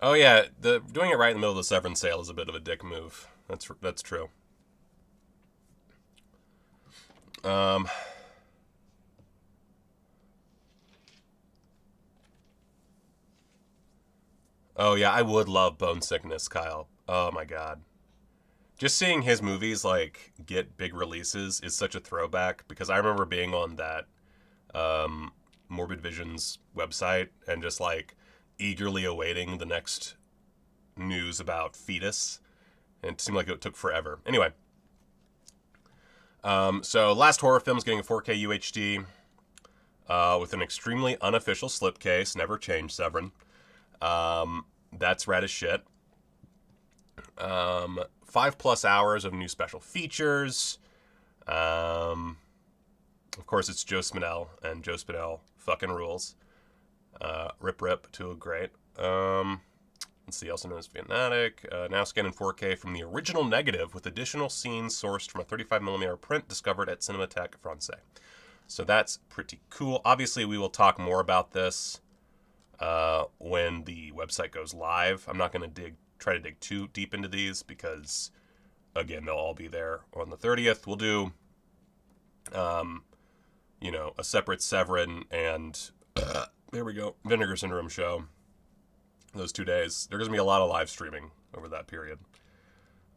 Oh yeah, doing it right in the middle of the Severance sale is a bit of a dick move. That's true. Oh yeah, I would love Bone Sickness, Kyle. Oh my god. Just seeing his movies get big releases is such a throwback because I remember being on that Morbid Visions website and just eagerly awaiting the next news about Fetus. And it seemed like it took forever. Anyway. So Last Horror Film's getting a 4K UHD with an extremely unofficial slipcase. Never changed, Severin. That's rad as shit. 5+ hours of new special features. Of course, it's Joe Spinell, and Joe Spinell fucking rules. Rip to a great. Let's see, also known as Fanatic. Now scanned in 4K from the original negative with additional scenes sourced from a 35mm print discovered at Cinémathèque Française. So that's pretty cool. Obviously, we will talk more about this when the website goes live. I'm not going to try to dig too deep into these because, again, they'll all be there on the 30th. We'll do you know, a separate Severin and there we go, Vinegar Syndrome show. Those 2 days. There's going to be a lot of live streaming over that period.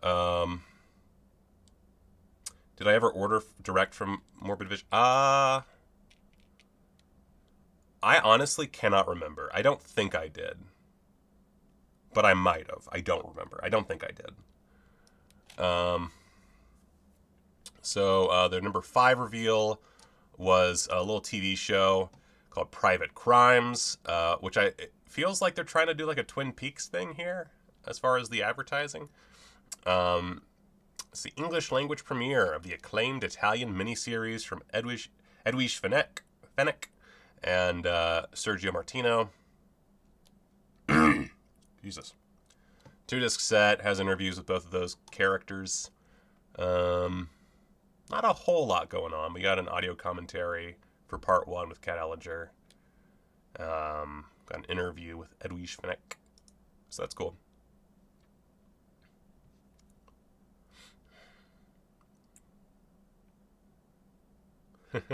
Did I ever order direct from Morbid Vision? I honestly cannot remember. I don't think I did. But I might have. I don't remember. I don't think I did. So their number 5 reveal was a little TV show called Private Crimes, which it feels like they're trying to do like a Twin Peaks thing here as far as the advertising. It's the English language premiere of the acclaimed Italian miniseries from Edwige Fenech and Sergio Martino. Jesus. 2-disc set, has interviews with both of those characters. Not a whole lot going on. We got an audio commentary for part 1 with Kat Ellinger. Got an interview with Edwige Fenech. So that's cool. Let's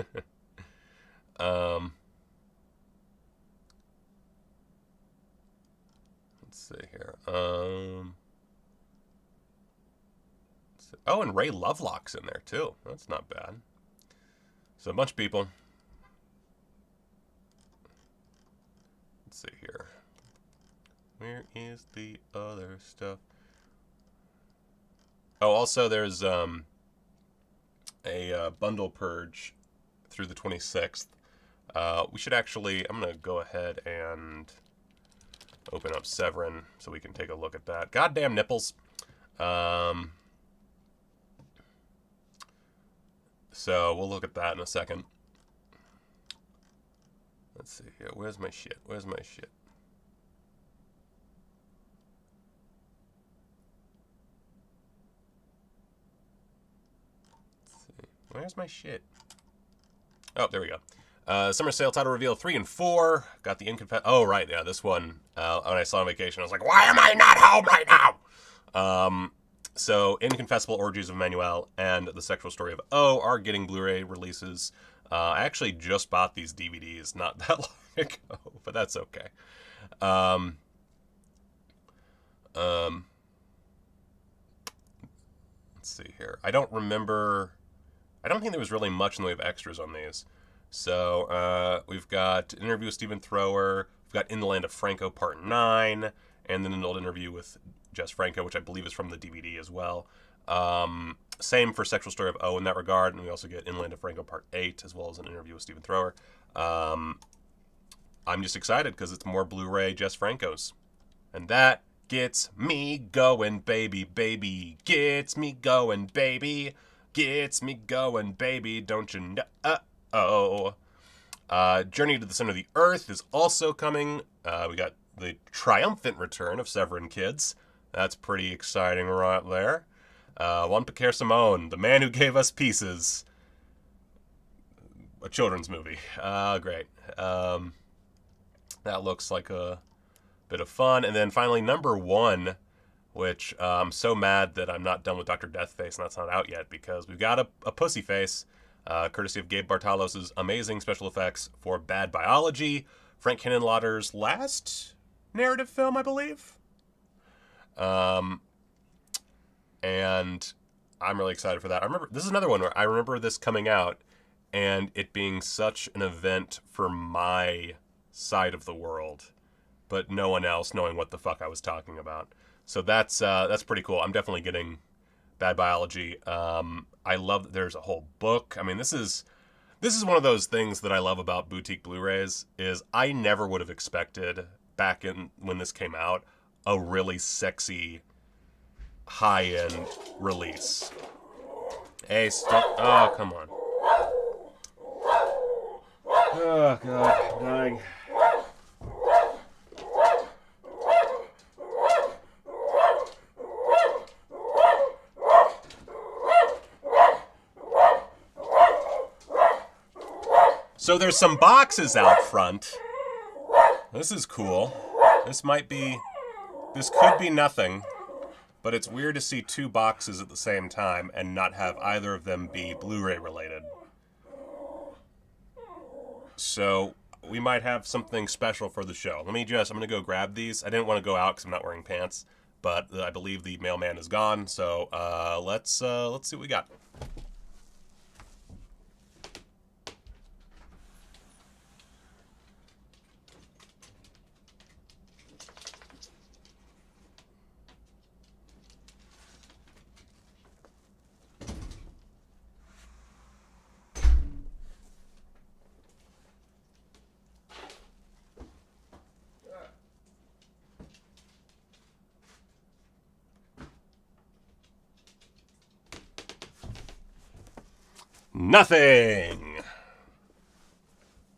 see here. Oh, and Ray Lovelock's in there too. That's not bad. So a bunch of people. Let's see here. Where is the other stuff? Oh, also there's a bundle purge through the 26th. We should actually, I'm going to go ahead and open up Severin so we can take a look at that. Goddamn nipples. So we'll look at that in a second. Let's see here. Where's my shit? Where's my shit? Let's see. Where's my shit? Oh, there we go. Summer sale title reveal 3 and 4. Got the Inconfess. Oh, right. Yeah, this one. When I saw on vacation, I was like, why am I not home right now? So, Inconfessible Orgies of Emmanuel and The Sexual Story of O are getting Blu-ray releases. I actually just bought these DVDs not that long ago, but that's okay. Let's see here. I don't think there was really much in the way of extras on these. So, we've got an interview with Stephen Thrower. We've got In the Land of Franco Part 9. And then an old interview with Jess Franco, which I believe is from the DVD as well. Same for Sexual Story of O in that regard. And we also get Inland of Franco Part 8, as well as an interview with Stephen Thrower. I'm just excited because it's more Blu-ray Jess Franco's. And that gets me going, baby, baby. Gets me going, baby. Gets me going, baby. Don't you know? Uh-oh. Journey to the Center of the Earth is also coming. We got the triumphant return of Severin Kids. That's pretty exciting right there. Juan Piquer Simone, the man who gave us Pieces. A children's movie. Great. That looks like a bit of fun. And then finally, number 1, which I'm so mad that I'm not done with Dr. Deathface and that's not out yet, because we've got a pussy face, courtesy of Gabe Bartalos' amazing special effects for Bad Biology, Frank Henenlotter's last narrative film, I believe. And I'm really excited for that. This is another one where I remember this coming out and it being such an event for my side of the world, but no one else knowing what the fuck I was talking about. So that's pretty cool. I'm definitely getting Bad Biology. I love that there's a whole book. I mean, this is one of those things that I love about boutique Blu-rays is I never would have expected back in when this came out a really sexy high-end release. Hey, stop. Oh, come on. Oh, God. I'm dying. So there's some boxes out front. This is cool. This could be nothing, but it's weird to see 2 boxes at the same time and not have either of them be Blu-ray related. So we might have something special for the show. I'm gonna go grab these. I didn't want to go out because I'm not wearing pants, but I believe the mailman is gone. So let's see what we got. Nothing.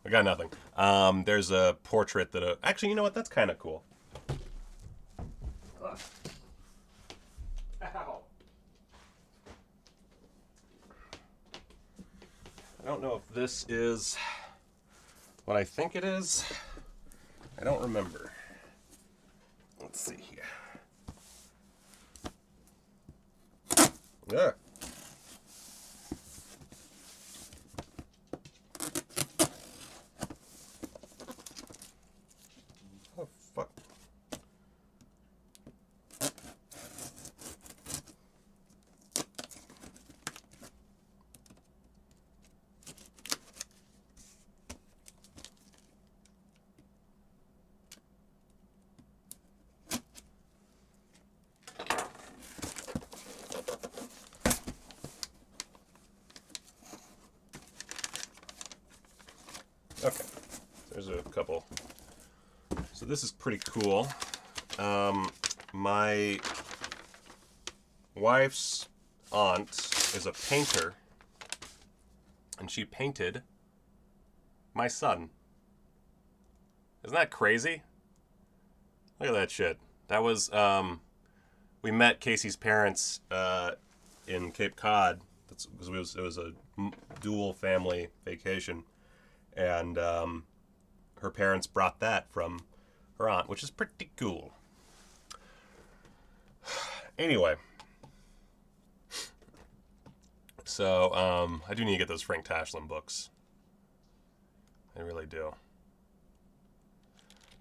I got nothing. There's a portrait that... actually, you know what? That's kind of cool. Ugh. Ow. I don't know if this is what I think it is. I don't remember. Let's see here. Yeah. Oh, fuck. Okay, there's a couple. So this is pretty cool. My wife's aunt is a painter, and she painted my son. Isn't that crazy? Look at that shit. That was, we met Casey's parents in Cape Cod. Because it was a dual family vacation. And her parents brought that from her aunt, which is pretty cool. Anyway. So, I do need to get those Frank Tashlin books. I really do.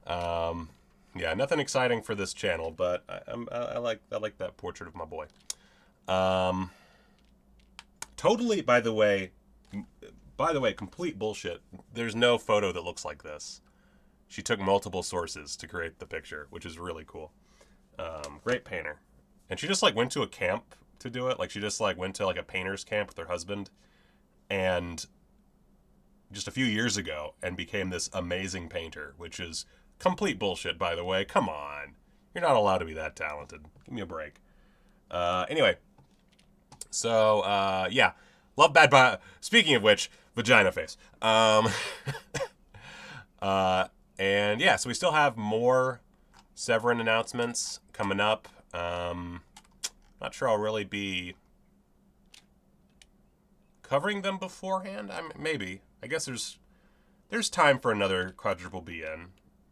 Yeah, nothing exciting for this channel, but I like that portrait of my boy. Totally, by the way, complete bullshit. There's no photo that looks like this. She took multiple sources to create the picture, which is really cool. Great painter. And she just like went to a camp to do it. Like she just like went to like a painter's camp with her husband, and just a few years ago, and became this amazing painter, which is complete bullshit, by the way. Come on. You're not allowed to be that talented. Give me a break. Anyway. So, yeah. Love Bad Bi... Speaking of which, vagina face. And yeah, so we still have more Severin announcements coming up. Not sure I'll really be covering them beforehand. Maybe. I guess there's time for another quadruple BN.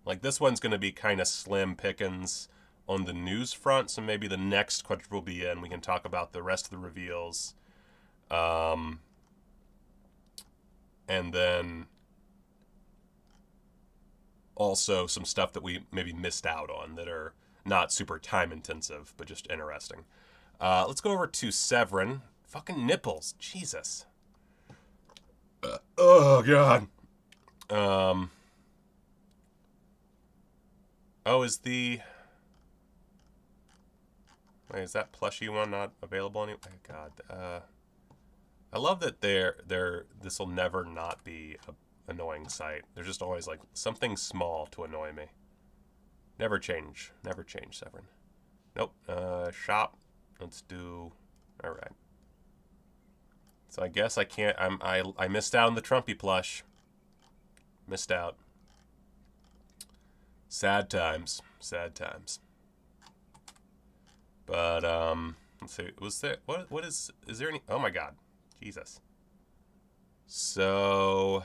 Like, this one's going to be kind of slim pickings on the news front, so maybe the next quadruple BN we can talk about the rest of the reveals. And then also some stuff that we maybe missed out on that are not super time intensive, but just interesting. Let's go over to Severin. Fucking nipples. Jesus. Oh, God. Oh, is that plushie one not available anymore? Oh, God. I love that this will never not be a annoying site. There's just always like something small to annoy me. Never change, Severin. Nope. Shop. Let's do. All right. So I guess I can't. I missed out on the Trumpy plush. Missed out. Sad times. Sad times. But let's see. Was there what is there any? Oh my God, Jesus. So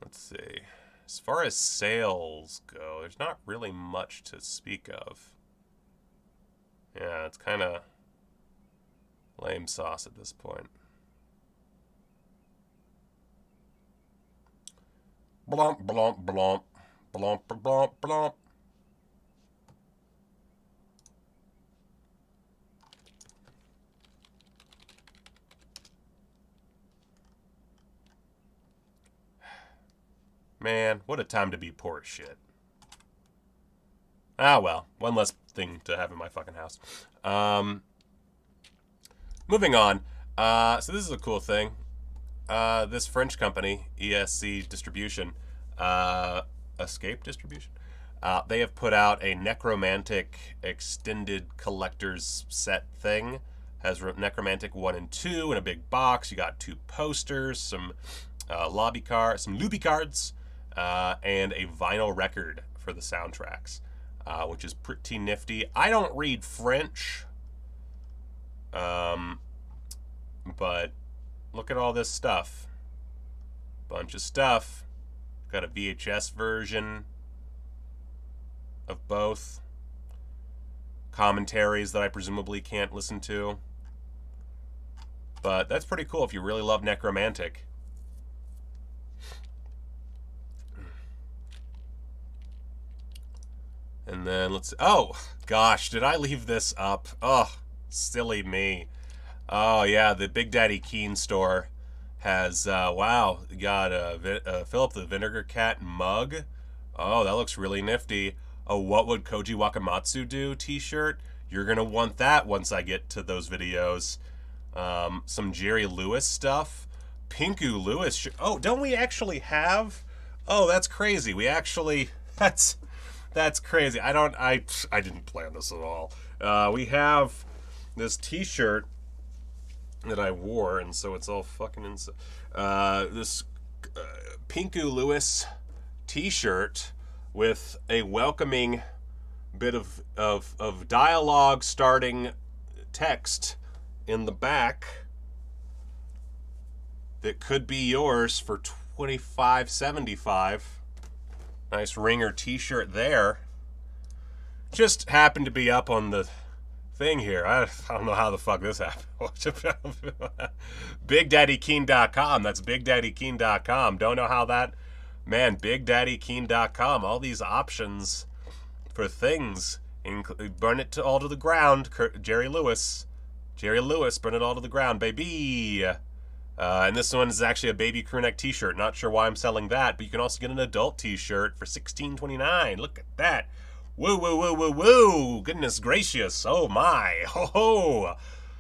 let's see. As far as sales go, there's not really much to speak of. Yeah, it's kind of lame sauce at this point. Blomp, blomp, blomp. Blomp, blomp, blomp. Man, what a time to be poor as shit. Ah, well. One less thing to have in my fucking house. Moving on. So this is a cool thing. This French company, ESC Distribution, Escape Distribution, they have put out a Necromantic extended collector's set thing. Has Necromantic 1 and 2 in a big box. You got 2 posters, some lobby cards, and a vinyl record for the soundtracks, which is pretty nifty. I don't read French, but look at all this stuff. Bunch of stuff. Got a VHS version of both. Commentaries that I presumably can't listen to. But that's pretty cool if you really love Necromantic. And then let's... Oh, gosh, did I leave this up? Oh, silly me. Oh, yeah, the Big Daddy Keene store has, wow, got a Philip the Vinegar Cat mug. Oh, that looks really nifty. A What Would Koji Wakamatsu Do t-shirt. You're going to want that once I get to those videos. Some Jerry Lewis stuff. Pinku Lewis. Oh, don't we actually have... Oh, that's crazy. We actually... That's crazy. I didn't plan this at all. We have this t-shirt that I wore, and so it's all fucking inside. This Pinku Lewis t-shirt with a welcoming bit of dialogue starting text in the back that could be yours for $25.75. Nice ringer t-shirt there. Just happened to be up on the thing here. I don't know how the fuck this happened. BigDaddyKeene.com. That's BigDaddyKeene.com. Don't know how that... Man, BigDaddyKeene.com. All these options for things. Burn it all to the ground. Jerry Lewis. Burn it all to the ground, baby. And this one is actually a baby crewneck t-shirt. Not sure why I'm selling that, but you can also get an adult t-shirt for $16.29. Look at that. Woo, woo, woo, woo, woo. Goodness gracious. Oh, my. Ho, ho.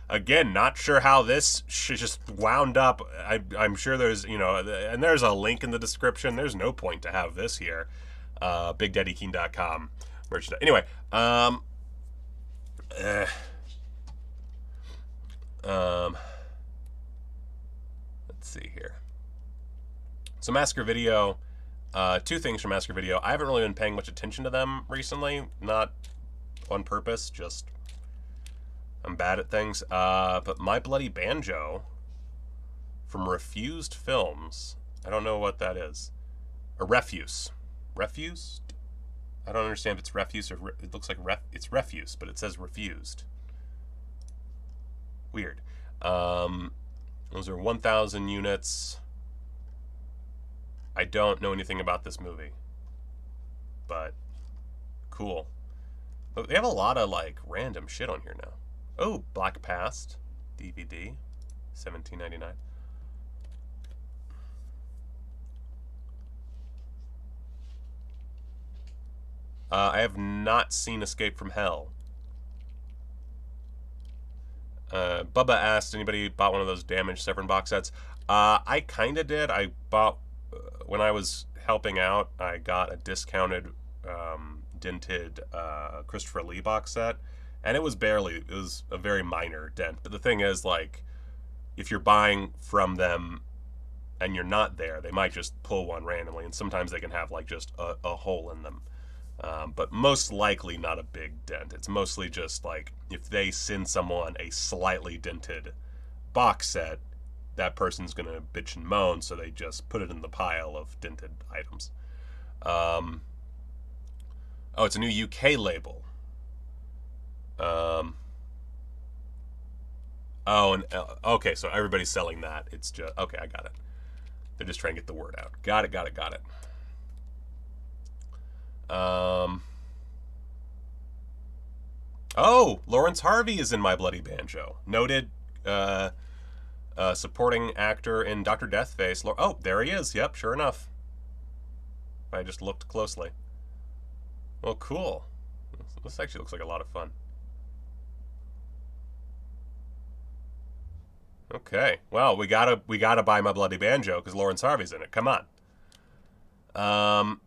Again, not sure how this just wound up. I'm sure there's, you know, and there's a link in the description. There's no point to have this here. BigDaddyKeene.com merchandise. Anyway, let's see here. So Massacre Video, 2 things from Massacre Video. I haven't really been paying much attention to them recently, not on purpose, just I'm bad at things. But My Bloody Banjo from Refused Films. I don't know what that is. Or Refuse. Refused? I don't understand if it's refuse or it looks like it's refuse, but it says refused. Weird. Those are 1,000 units. I don't know anything about this movie, but cool. But they have a lot of like random shit on here now. Oh, Black Past DVD, $17.99. I have not seen Escape from Hell. Bubba asked, anybody bought one of those Damaged Severn box sets? I kind of did. I bought, when I was helping out, I got a discounted, dented Christopher Lee box set. And it was a very minor dent. But the thing is, like, if you're buying from them and you're not there, they might just pull one randomly. And sometimes they can have, like, just a hole in them. But most likely not a big dent. It's mostly just like if they send someone a slightly dented box set, that person's going to bitch and moan, so they just put it in the pile of dented items. Oh, it's a new UK label. Okay, so everybody's selling that. It's just, okay, I got it. They're just trying to get the word out. Got it. Oh, Lawrence Harvey is in My Bloody Banjo. Noted supporting actor in Dr. Deathface. Oh, there he is. Yep, sure enough. I just looked closely. Well, cool. This actually looks like a lot of fun. Okay. Well, we gotta buy My Bloody Banjo because Lawrence Harvey's in it. Come on. And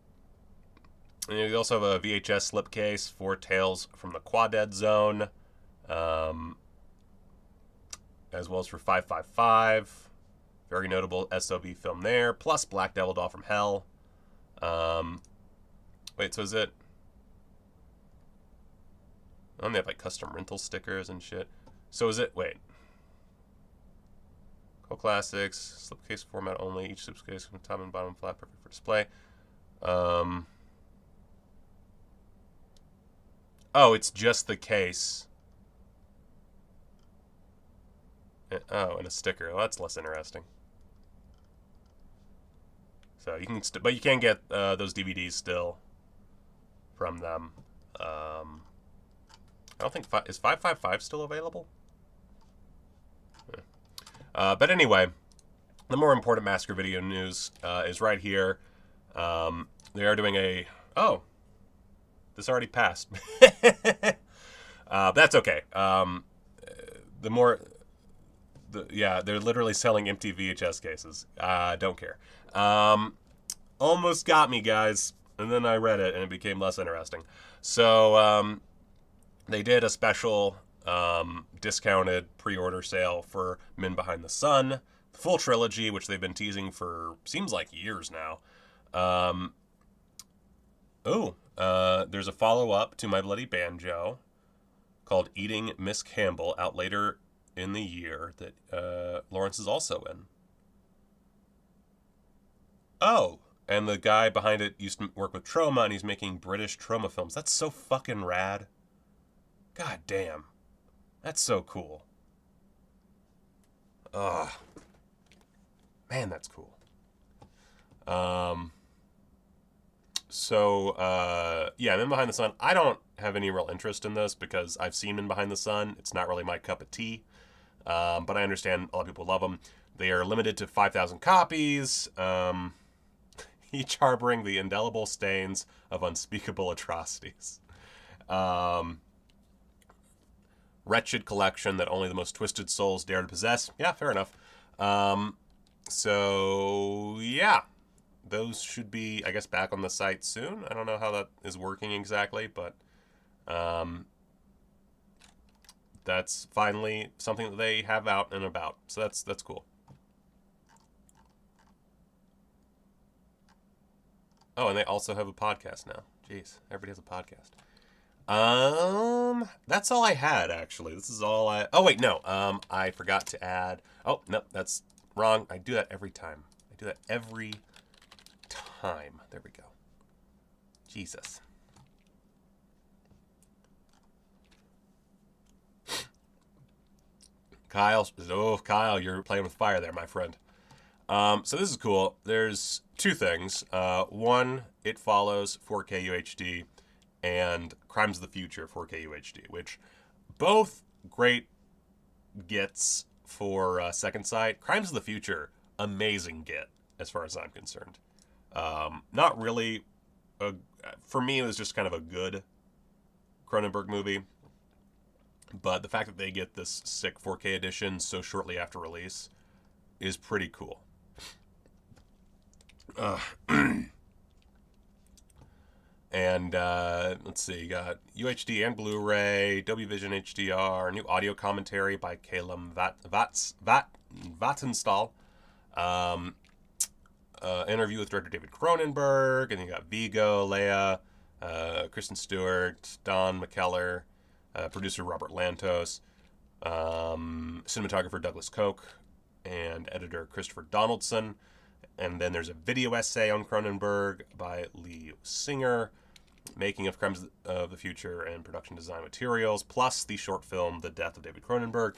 we also have a VHS slipcase for Tales from the Quadead Zone, as well as for 555. Very notable SOV film there. Plus Black Devil Doll from Hell. Wait, so is it? Oh, they have like custom rental stickers and shit. So is it? Wait. Cult Classics, slipcase format only. Each slipcase from top and bottom flat, perfect for display. Oh, it's just the case. Oh, and a sticker. Well, that's less interesting. So you can, but you can get those DVDs still from them. I don't think is 555 still available. But anyway, the more important Massacre video news is right here. They are doing a... Oh, this already passed. That's okay. Yeah, they're literally selling empty VHS cases. Don't care. Almost got me, guys. And then I read it, and it became less interesting. So they did a special discounted pre-order sale for Men Behind the Sun, the full trilogy, which they've been teasing for seems like years now. There's a follow-up to My Bloody Banjo called Eating Miss Campbell, out later in the year, that Lawrence is also in. Oh, and the guy behind it used to work with Troma, and he's making British Troma films. That's so fucking rad. God damn. That's so cool. Ugh. Man, that's cool. Yeah, Men Behind the Sun. I don't have any real interest in this because I've seen Men Behind the Sun. It's not really my cup of tea. But I understand a lot of people love them. They are limited to 5,000 copies, each harboring the indelible stains of unspeakable atrocities. Wretched collection that only the most twisted souls dare to possess. Yeah, fair enough. So, yeah. Those should be, I guess, back on the site soon. I don't know how that is working exactly, but that's finally something that they have out and about. So that's cool. Oh, and they also have a podcast now. Jeez, everybody has a podcast. That's all I had, actually. This is all I... Oh, wait, no. I forgot to add... Oh, no, that's wrong. I do that every time. I do that every time. There we go. Jesus. Kyle, you're playing with fire there, my friend. So this is cool. There's two things. One, It Follows 4K UHD and Crimes of the Future 4K UHD, which both great gets for Second Sight. Crimes of the Future, amazing get as far as I'm concerned. Not really, for me it was just kind of a good Cronenberg movie. But the fact that they get this sick 4K edition so shortly after release is pretty cool. And let's see, you got UHD and Blu-ray, Dolby Vision HDR, new audio commentary by Calum Vattenstall, interview with director David Cronenberg, and you got Vigo, Leia, Kristen Stewart, Don McKellar, producer Robert Lantos, cinematographer Douglas Koch, and editor Christopher Donaldson. And then there's a video essay on Cronenberg by Lee Singer, making of Crimes of the Future and production design materials, plus the short film The Death of David Cronenberg,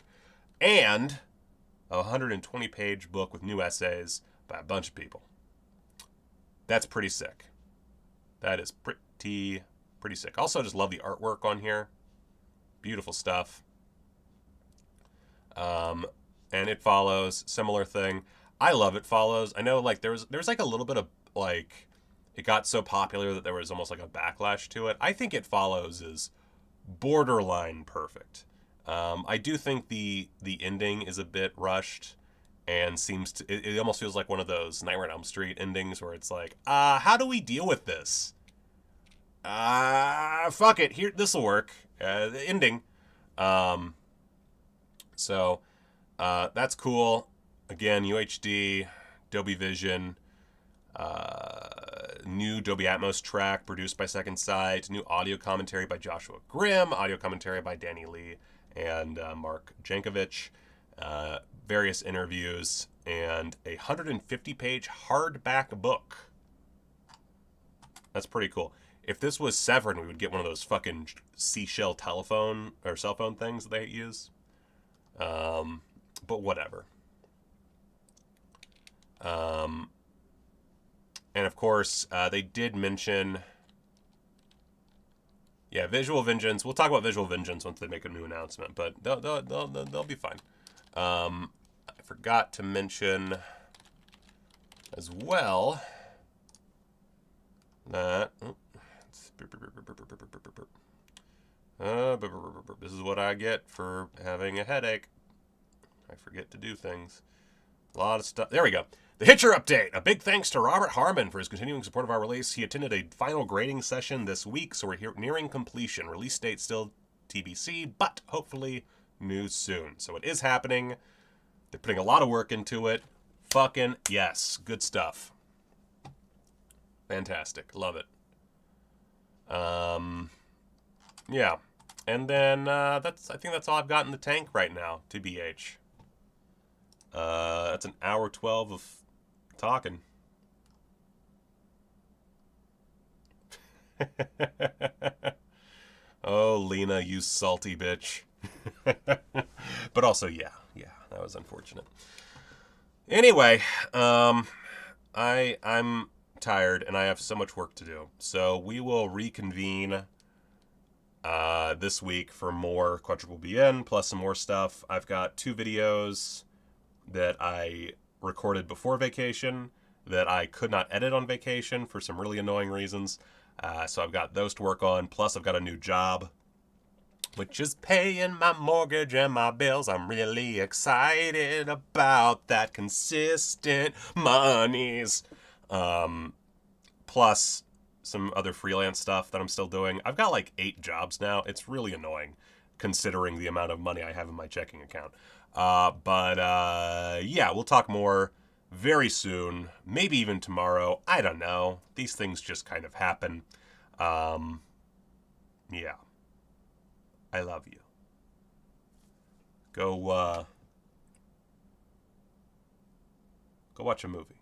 and a 120-page book with new essays by a bunch of people. That's pretty sick. That is pretty tee. Pretty sick. Also, just love the artwork on here. Beautiful stuff. And It Follows, similar thing. I love It Follows. I know, like, there's like a little bit of, like, it got so popular that there was almost like a backlash to it. I think It Follows is borderline perfect. I do think the ending is a bit rushed and seems to, it almost feels like one of those Nightmare on Elm Street endings where it's like, how do we deal with this? Fuck it, here, this'll work. The ending. So, that's cool. Again, UHD, Dolby Vision, new Dolby Atmos track produced by Second Sight, new audio commentary by Joshua Grimm, audio commentary by Danny Lee and Mark Jankovic, various interviews, and a 150-page hardback book. That's pretty cool. If this was Severin, we would get one of those fucking seashell telephone or cell phone things that they use. But whatever. And of course, they did mention, yeah, Visual Vengeance. We'll talk about Visual Vengeance once they make a new announcement, but they'll be fine. I forgot to mention as well that this is what I get for having a headache. I forget to do things. A lot of stuff. There we go. The Hitcher update. A big thanks to Robert Harmon for his continuing support of our release. He attended a final grading session this week, so we're here nearing completion. Release date still TBC, but hopefully news soon. So it is happening. They're putting a lot of work into it. Fucking yes. Good stuff. Fantastic. Love it. Yeah. And then I think that's all I've got in the tank right now, TBH. That's an hour 12 of talking. Oh, Lena, you salty bitch. But also, yeah, that was unfortunate. Anyway, I'm tired and I have so much work to do. So we will reconvene this week for more Quadruple BN plus some more stuff. I've got 2 videos that I recorded before vacation that I could not edit on vacation for some really annoying reasons. So I've got those to work on. Plus I've got a new job, which is paying my mortgage and my bills. I'm really excited about that consistent monies. Plus some other freelance stuff that I'm still doing. I've got like 8 jobs now. It's really annoying considering the amount of money I have in my checking account. But yeah, we'll talk more very soon. Maybe even tomorrow. I don't know. These things just kind of happen. Yeah. I love you. Go watch a movie.